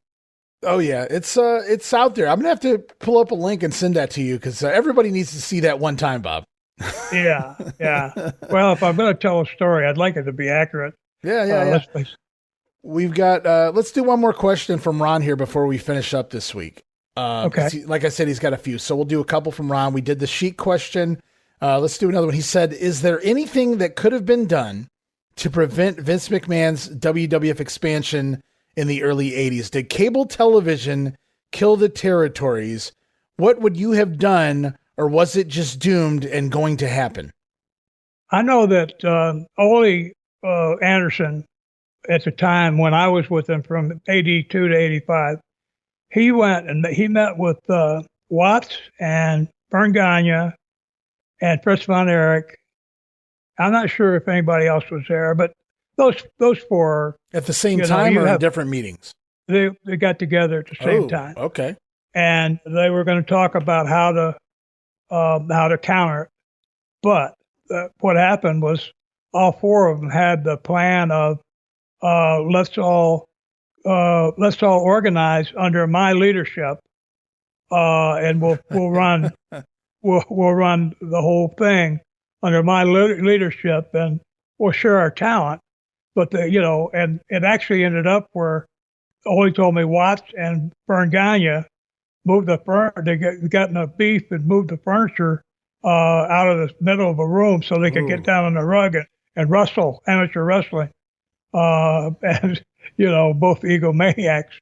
Oh yeah, it's out there. I'm gonna have to pull up a link and send that to you because everybody needs to see that one time, Bob. Yeah. Well, if I'm gonna tell a story, I'd like it to be accurate. Yeah. We've got. Let's do one more question from Ron here before we finish up this week. Okay. Like I said, he's got a few, so we'll do a couple from Ron. We did the Sheik question. Let's do another one. He said, is there anything that could have been done to prevent Vince McMahon's WWF expansion in the early 80s? Did cable television kill the territories? What would you have done, or was it just doomed and going to happen? I know that Ole Anderson, at the time when I was with him from 82 to 85, he went and he met with Watts and Vern Gagne and Fritz von Erich. I'm not sure if anybody else was there, but those four at the same time or in different meetings. They got together at the same time. Okay. And they were going to talk about how to counter it. But what happened was all four of them had the plan of let's all organize under my leadership, and we'll run we'll run the whole thing under my leadership, and we'll share our talent. But and it actually ended up where Ole told me Watts and Vern Gagne moved they got in a beef and moved the furniture out of the middle of a room so they could get down on the rug and wrestle amateur wrestling. And both egomaniacs,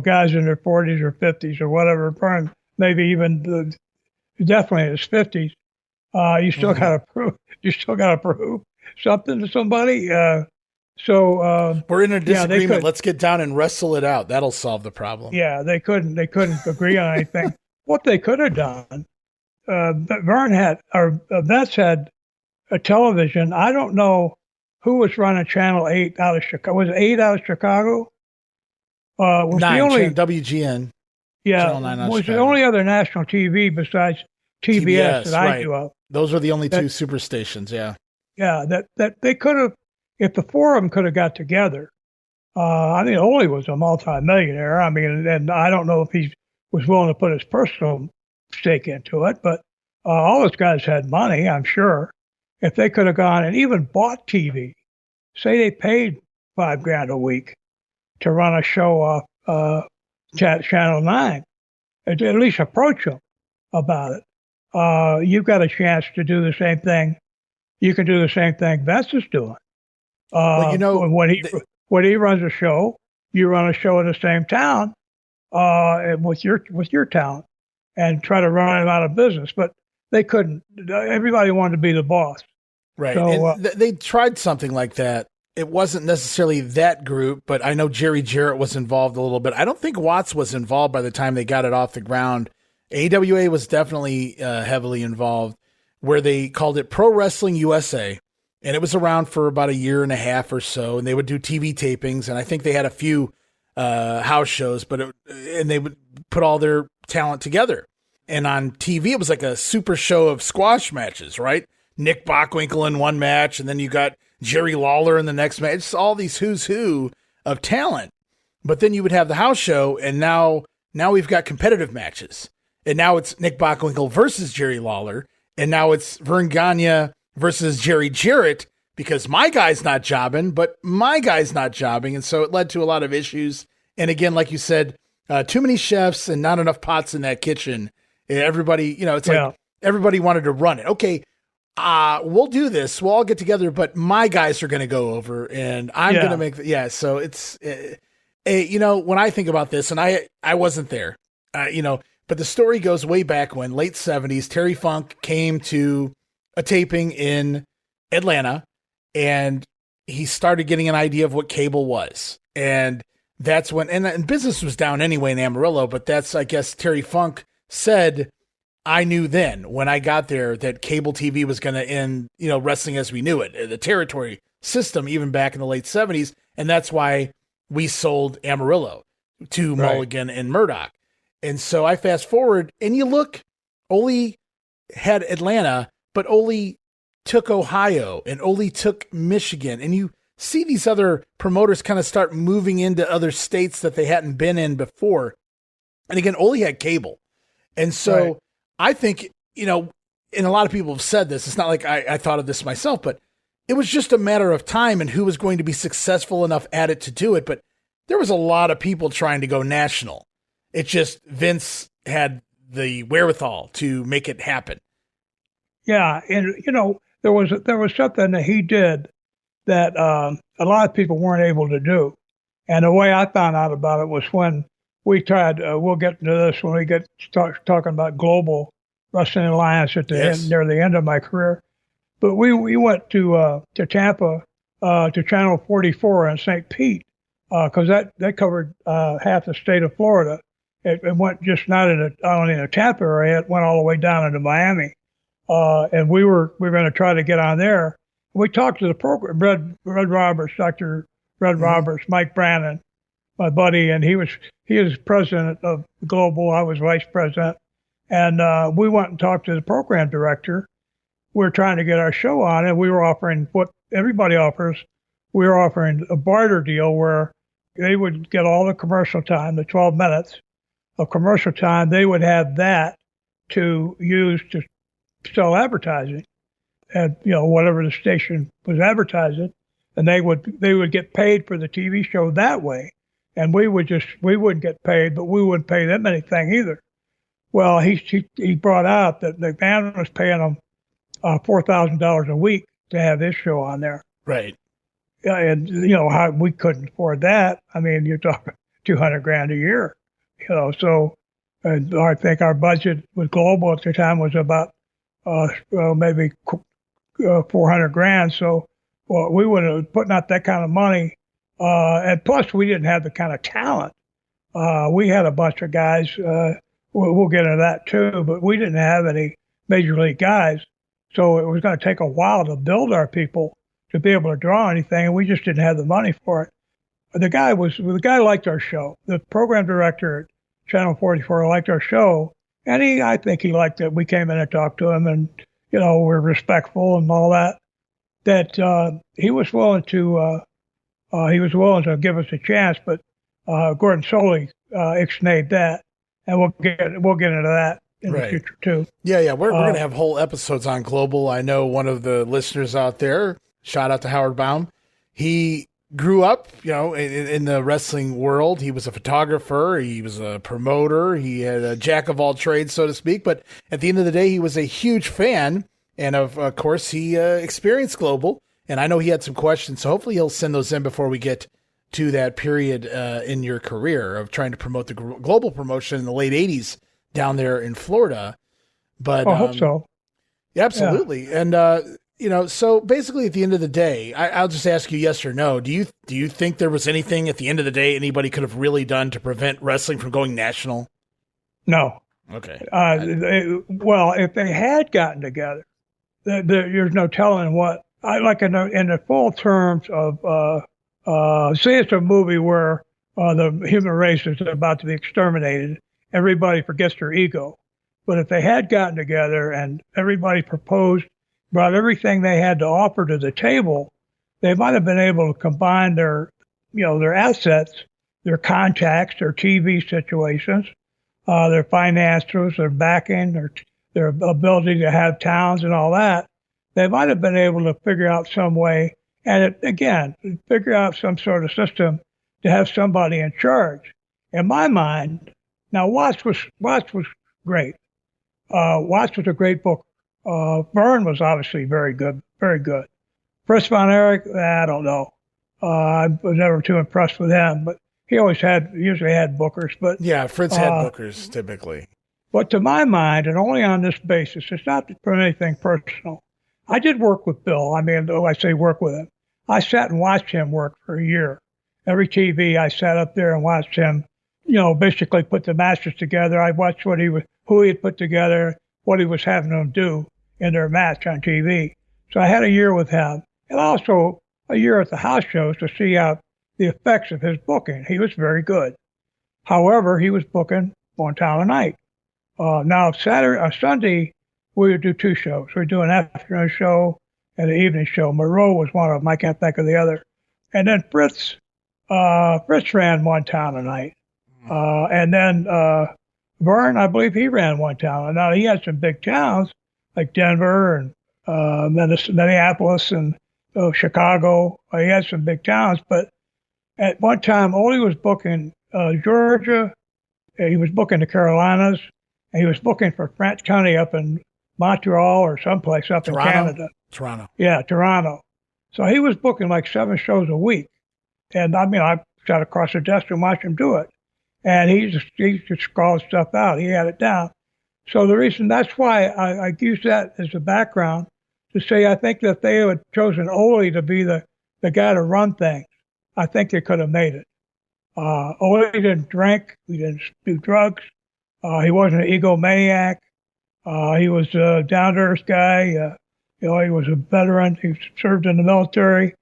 guys in their 40s or 50s or whatever, Vern maybe even definitely in his 50s. You still got to prove something to somebody. So we're in a disagreement. Let's get down and wrestle it out. That'll solve the problem. Yeah, they couldn't agree on anything. What they could have done, Vince had a television. I don't know who was running Channel 8 out of Chicago. Was it 8 out of Chicago? Was 9, the only WGN. Yeah, Channel 9 was Chicago. the only other national TV besides TBS that I knew of. Those were the only two super stations. Yeah. Yeah, that they could have, if the four of them could have got together. I mean, Ole was a multi-millionaire. I mean, and I don't know if he was willing to put his personal stake into it, but all those guys had money, I'm sure. If they could have gone and even bought TV, say they paid $5,000 a week to run a show off Channel 9, at least approach them about it. You've got a chance to do the same thing. You can do the same thing Vince is doing. When he runs a show, you run a show in the same town with your talent and try to run it out of business. But they couldn't. Everybody wanted to be the boss. Right. So, and they tried something like that. It wasn't necessarily that group, but I know Jerry Jarrett was involved a little bit. I don't think Watts was involved by the time they got it off the ground. AWA was definitely heavily involved, where they called it Pro Wrestling USA. And it was around for about a year and a half or so. And they would do TV tapings. And I think they had a few house shows, and they would put all their talent together. And on TV, it was like a super show of squash matches, right? Nick Bockwinkel in one match, and then you got Jerry Lawler in the next match. It's all these who's who of talent. But then you would have the house show, and now we've got competitive matches. And now it's Nick Bockwinkel versus Jerry Lawler, and now it's Vern Gagne versus Jerry Jarrett, because my guy's not jobbing, but my guy's not jobbing. And so it led to a lot of issues. And again, like you said, too many chefs and not enough pots in that kitchen. Everybody, it's like everybody wanted to run it. Okay, we'll do this. We'll all get together, but my guys are going to go over and I'm going to make so it's, when I think about this, and I wasn't there, but the story goes way back when, late 70s, Terry Funk came to a taping in Atlanta, and he started getting an idea of what cable was. And that's when, and business was down anyway in Amarillo, but that's, I guess, Terry Funk said, I knew then when I got there that cable TV was going to end, wrestling as we knew it, the territory system, even back in the late 70s. And that's why we sold Amarillo to Mulligan and Murdoch. And so I fast forward, and you look, Ole had Atlanta, but Ole took Ohio, and Ole took Michigan. And you see these other promoters kind of start moving into other states that they hadn't been in before. And again, Ole had cable. And so I think, and a lot of people have said this, it's not like I thought of this myself, but it was just a matter of time and who was going to be successful enough at it to do it. But there was a lot of people trying to go national. It's just Vince had the wherewithal to make it happen. Yeah. And, there was something that he did that a lot of people weren't able to do. And the way I found out about it was when we tried, we'll get into this when we get talking about Global Wrestling Alliance at the end, near the end of my career. But we went to Tampa, to Channel 44 in St. Pete, because that covered half the state of Florida. It went just not only in the Tampa area, it went all the way down into Miami. And we were going to try to get on there. We talked to the program, Red Roberts, Dr. Red Roberts, Mike Brannon, my buddy, and he was president of Global. I was vice president. And we went and talked to the program director. We were trying to get our show on, and we were offering what everybody offers. We were offering a barter deal where they would get all the commercial time, the 12 minutes of commercial time. They would have that to use to sell advertising at whatever the station was advertising, and they would get paid for the TV show that way, and we wouldn't get paid, but we wouldn't pay them anything either. Well, he brought out that the band was paying them $4,000 a week to have this show on there. Right. And how we couldn't afford that. I mean, you're talking $200,000 a year. So I think our budget with Global at the time was about maybe $400,000. So we would have putting out that kind of money, and plus we didn't have the kind of talent. We had a bunch of guys. We'll get into that too, but we didn't have any major league guys, so it was going to take a while to build our people to be able to draw anything, and we just didn't have the money for it. The guy liked our show. The program director at Channel 44 liked our show, and I think he liked that we came in and talked to him, and we're respectful and all that. That he was willing to give us a chance, but Gordon Soley ixnayed that, and we'll get into that in the future too. Yeah, we're going to have whole episodes on Global. I know one of the listeners out there, shout out to Howard Baum. He grew up, in the wrestling world. He was a photographer. He was a promoter. He had a jack of all trades, so to speak. But at the end of the day, he was a huge fan. And of course, he experienced Global. And I know he had some questions. So hopefully he'll send those in before we get to that period in your career of trying to promote the Global promotion in the late 80s down there in Florida. But I hope so. Yeah, absolutely. Yeah. And, so basically at the end of the day, I'll just ask you yes or no. Do you think there was anything at the end of the day anybody could have really done to prevent wrestling from going national? No. Okay. Well, if they had gotten together, there's no telling what. Like in the full terms of, say it's a movie where the human race is about to be exterminated. Everybody forgets their ego. But if they had gotten together and everybody proposed, brought everything they had to offer to the table, they might have been able to combine their assets, their contacts, their TV situations, their financials, their backing, their ability to have towns and all that. They might have been able to figure out some way, and figure out some sort of system to have somebody in charge. In my mind, now Watts was great. Watts was a great booker. Verne was obviously very good, very good. Fritz von Erich, I don't know. I was never too impressed with him, but he usually had bookers. But yeah, Fritz had bookers typically. But to my mind, and only on this basis, it's not for anything personal. I did work with Bill. I mean, I say work with him. I sat and watched him work for a year. Every TV, I sat up there and watched him, basically put the matches together. I watched who he had put together, what he was having them do in their match on TV. So I had a year with him, and also a year at the house shows to see out the effects of his booking. He was very good. However, he was booking one time a night. Now Sunday, we would do two shows. We'd do an afternoon show and an evening show. Moreau was one of them. I can't think of the other. And then Fritz ran one town a night. And then Verne, I believe he ran one town. Now, he had some big towns like Denver and Minneapolis and Chicago. He had some big towns. But at one time, Ole was booking Georgia. He was booking the Carolinas. And he was booking for French County up in Montreal or someplace up in Canada. Toronto. Yeah, Toronto. So he was booking like 7 shows a week. And I mean, I sat across the desk and watched him do it. And he just called stuff out. He had it down. So that's why I use that as a background to say I think that if they had chosen Ole to be the guy to run things, I think they could have made it. Ole didn't drink. He didn't do drugs. He wasn't an egomaniac. He was a down-to-earth guy. He was a veteran. He served in the military,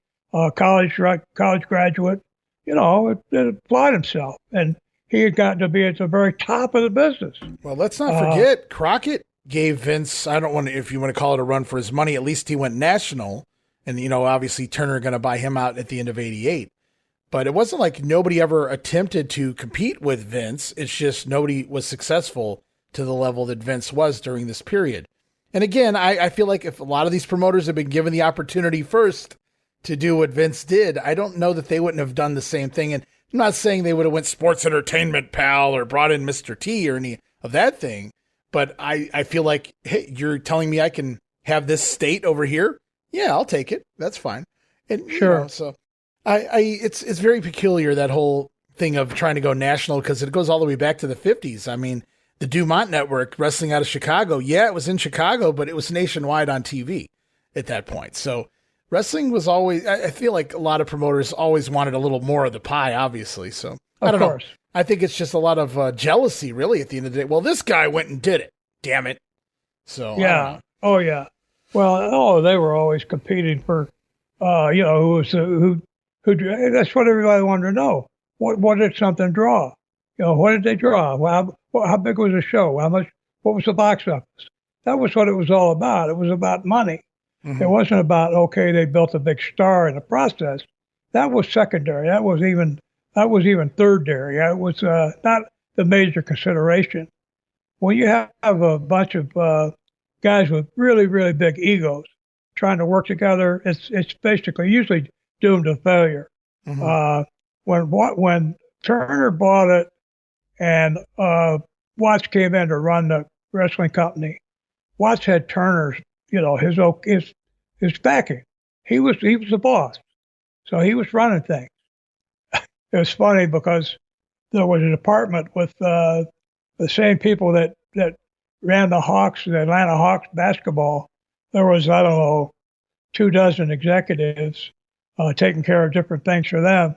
college graduate. It applied himself. And he had gotten to be at the very top of the business. Well, let's not forget, Crockett gave Vince, if you want to call it a run for his money, at least he went national. And, obviously Turner going to buy him out at the end of '88. But it wasn't like nobody ever attempted to compete with Vince. It's just nobody was successful to the level that Vince was during this period. And again, I feel like if a lot of these promoters have been given the opportunity first to do what Vince did, I don't know that they wouldn't have done the same thing. And I'm not saying they would have went Sports Entertainment Pal or brought in Mr. T or any of that thing. But I feel like, hey, you're telling me I can have this state over here? Yeah, I'll take it. That's fine. And sure. So it's very peculiar, that whole thing of trying to go national, because it goes all the way back to the 50s. I mean, the Dumont Network, wrestling out of Chicago. Yeah, it was in Chicago, but it was nationwide on TV at that point. So wrestling was always, I feel like a lot of promoters always wanted a little more of the pie, obviously. So I don't know. I think it's just a lot of jealousy, really, at the end of the day. Well, this guy went and did it. Damn it. So yeah. Oh, yeah. Well, they were always competing for, who that's what everybody wanted to know. What did something draw? What did they draw? Well, how big was the show? What was the box office? That was what it was all about. It was about money. Mm-hmm. It wasn't about, okay, they built a big star in the process. That was secondary. That was even thirdary. It was not the major consideration. When you have a bunch of guys with really, really big egos trying to work together, it's basically usually doomed to failure. Mm-hmm. When Turner bought it and Watts came in to run the wrestling company, Watts had Turner's, his backing. He was the boss, so he was running things. It was funny because there was a department with the same people that ran the Atlanta Hawks basketball. There was, 24 executives taking care of different things for them.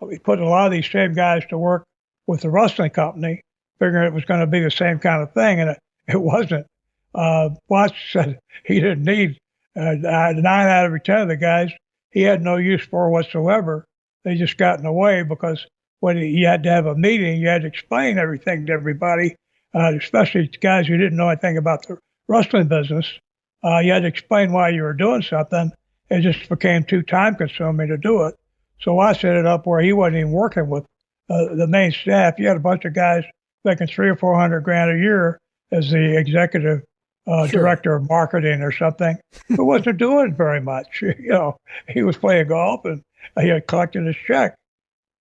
We put a lot of these same guys to work with the wrestling company, figuring it was going to be the same kind of thing, and it wasn't. Watts said he didn't need 9 out of every 10 of the guys he had no use for whatsoever. They just got in the way because when you had to have a meeting, you had to explain everything to everybody. especially guys who didn't know anything about the wrestling business. You had to explain why you were doing something. It just became too time-consuming to do it. So I set it up where he wasn't even working with the main staff. You had a bunch of guys making $300,000 or $400,000 a year as the executive director of marketing or something, who wasn't doing very much. He was playing golf and he had collected his check.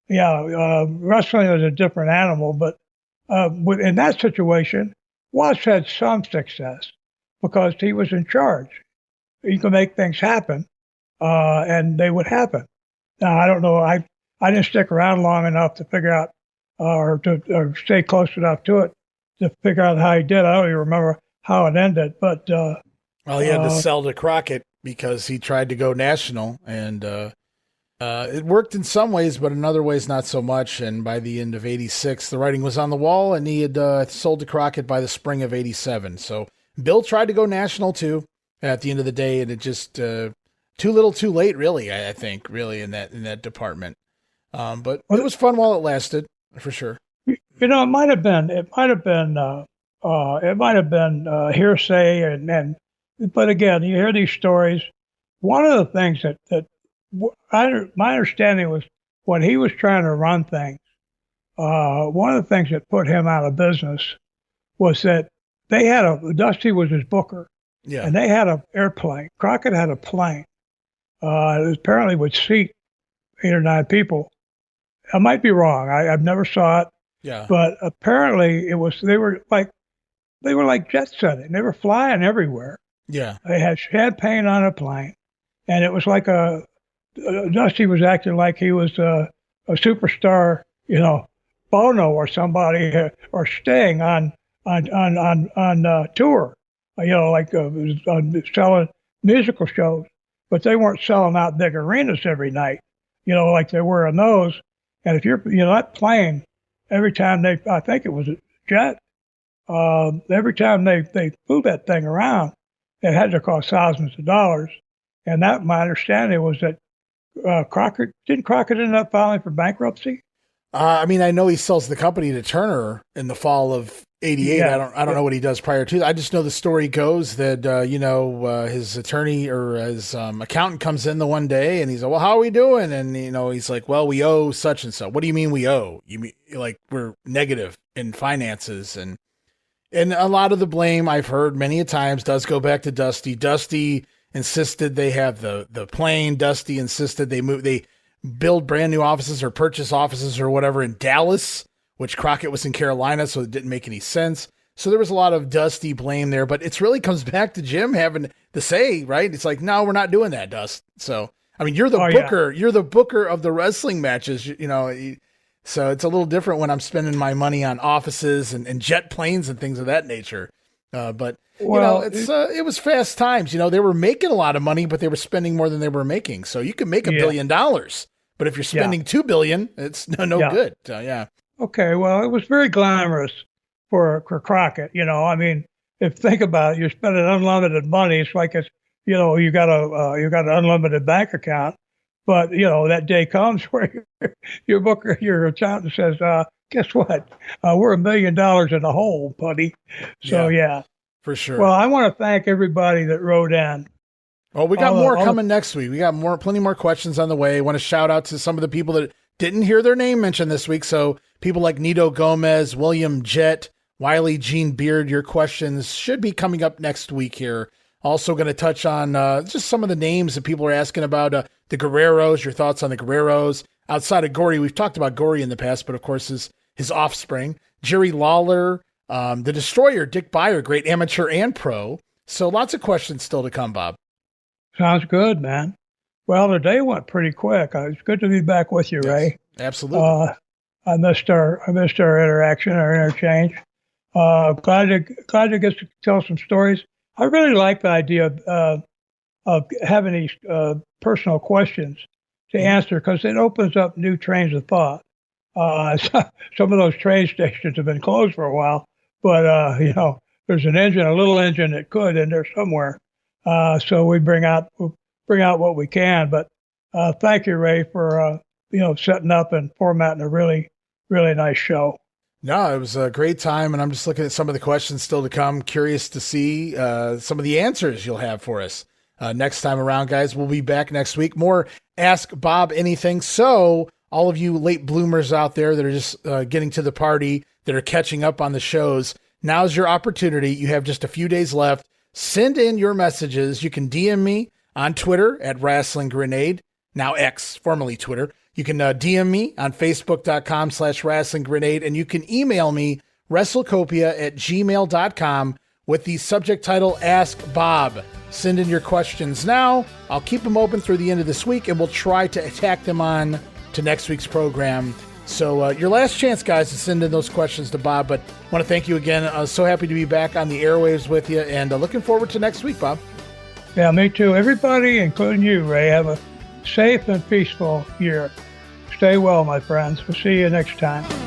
Wrestling is a different animal, but in that situation, Watts had some success because he was in charge. He could make things happen, and they would happen. Now, I don't know. I didn't stick around long enough to figure out or stay close enough to it to figure out how he did. I don't even remember how it ended, but he had to sell to Crockett because he tried to go national, and it worked in some ways, but in other ways not so much. And by the end of '86, the writing was on the wall, and he had sold to Crockett by the spring of '87. So Bill tried to go national too at the end of the day, and it just too little, too late, really. I think really in that department. But it was fun while it lasted, for sure. It might have been hearsay, but again, you hear these stories. One of the things that my understanding was when he was trying to run things, one of the things that put him out of business was that they had Dusty was his booker, and they had an airplane. Crockett had a plane. It apparently would seat 8 or 9 people. I might be wrong. I've never saw it. Yeah. But apparently they were like jet setting. They were flying everywhere. Yeah. They had champagne on a plane, and it was like Dusty was acting like he was a superstar, Bono or somebody, or Sting on tour, selling musical shows. But they weren't selling out big arenas every night, like they were in those. And if you're, that plane, every time I think it was a jet, every time they moved that thing around, it had to cost thousands of dollars. And my understanding was that Crockett end up filing for bankruptcy? I know he sells the company to Turner in the fall of '88. Yeah. I don't know what he does prior to that. I just know the story goes that, his attorney or his accountant comes in the one day and he's like, well, how are we doing? And, he's like, well, we owe such and so. What do you mean we owe? You mean like we're negative in finances? And a lot of the blame I've heard many a times does go back to Dusty. Dusty insisted they have the plane. Dusty insisted they build brand new offices or purchase offices or whatever in Dallas, which Crockett was in Carolina, so it didn't make any sense. So there was a lot of Dusty blame there, but it really comes back to Jim having the say, right? It's like, no, we're not doing that, Dust. So, you're the booker. Yeah. You're the booker of the wrestling matches, so it's a little different when I'm spending my money on offices and jet planes and things of that nature. But it was fast times. They were making a lot of money, but they were spending more than they were making. So you could make $1 billion, but if you're spending $2 billion, it's no good. Yeah. Okay. Well, it was very glamorous for Crockett. Think about it, you're spending unlimited money. It's like you got an unlimited bank account, but that day comes where your booker, your accountant says, guess what? We're $1 million in the hole, buddy. So yeah. For sure. Well, I want to thank everybody that wrote in. Well, we got more coming next week. We got plenty more questions on the way. I want to shout out to some of the people that didn't hear their name mentioned this week. So people like Nito Gomez, William Jett, Wiley Gene Beard, your questions should be coming up next week here. Also going to touch on just some of the names that people are asking about. The Guerreros, your thoughts on the Guerreros. Outside of Gory, we've talked about Gory in the past, but of course his offspring. Jerry Lawler, the Destroyer, Dick Beyer, great amateur and pro. So lots of questions still to come, Bob. Sounds good, man. Well, the day went pretty quick. It's good to be back with you, Ray. Absolutely. I missed our interaction, our interchange. Glad to get to tell some stories. I really like the idea of having these personal questions to answer because it opens up new trains of thought. Some of those train stations have been closed for a while, but there's a little engine that could in there somewhere. So we bring out what we can. But thank you, Ray, for setting up and formatting a really, really nice show. No, it was a great time, and I'm just looking at some of the questions still to come. Curious to see some of the answers you'll have for us next time around, guys. We'll be back next week. More Ask Bob Anything. So all of you late bloomers out there that are just getting to the party, that are catching up on the shows, now's your opportunity. You have just a few days left. Send in your messages. You can DM me on Twitter at Wrestling Grenade, now X, formerly Twitter. You can DM me on Facebook.com/Wrestling Grenade, and you can email me, WrestleCopia@gmail.com, with the subject title Ask Bob. Send in your questions now. I'll keep them open through the end of this week, and we'll try to tack them on to next week's program. So your last chance, guys, to send in those questions to Bob. But I want to thank you again. So happy to be back on the airwaves with you, and looking forward to next week, Bob. Yeah, me too. Everybody, including you, Ray, have a safe and peaceful year. Stay well, my friends. We'll see you next time.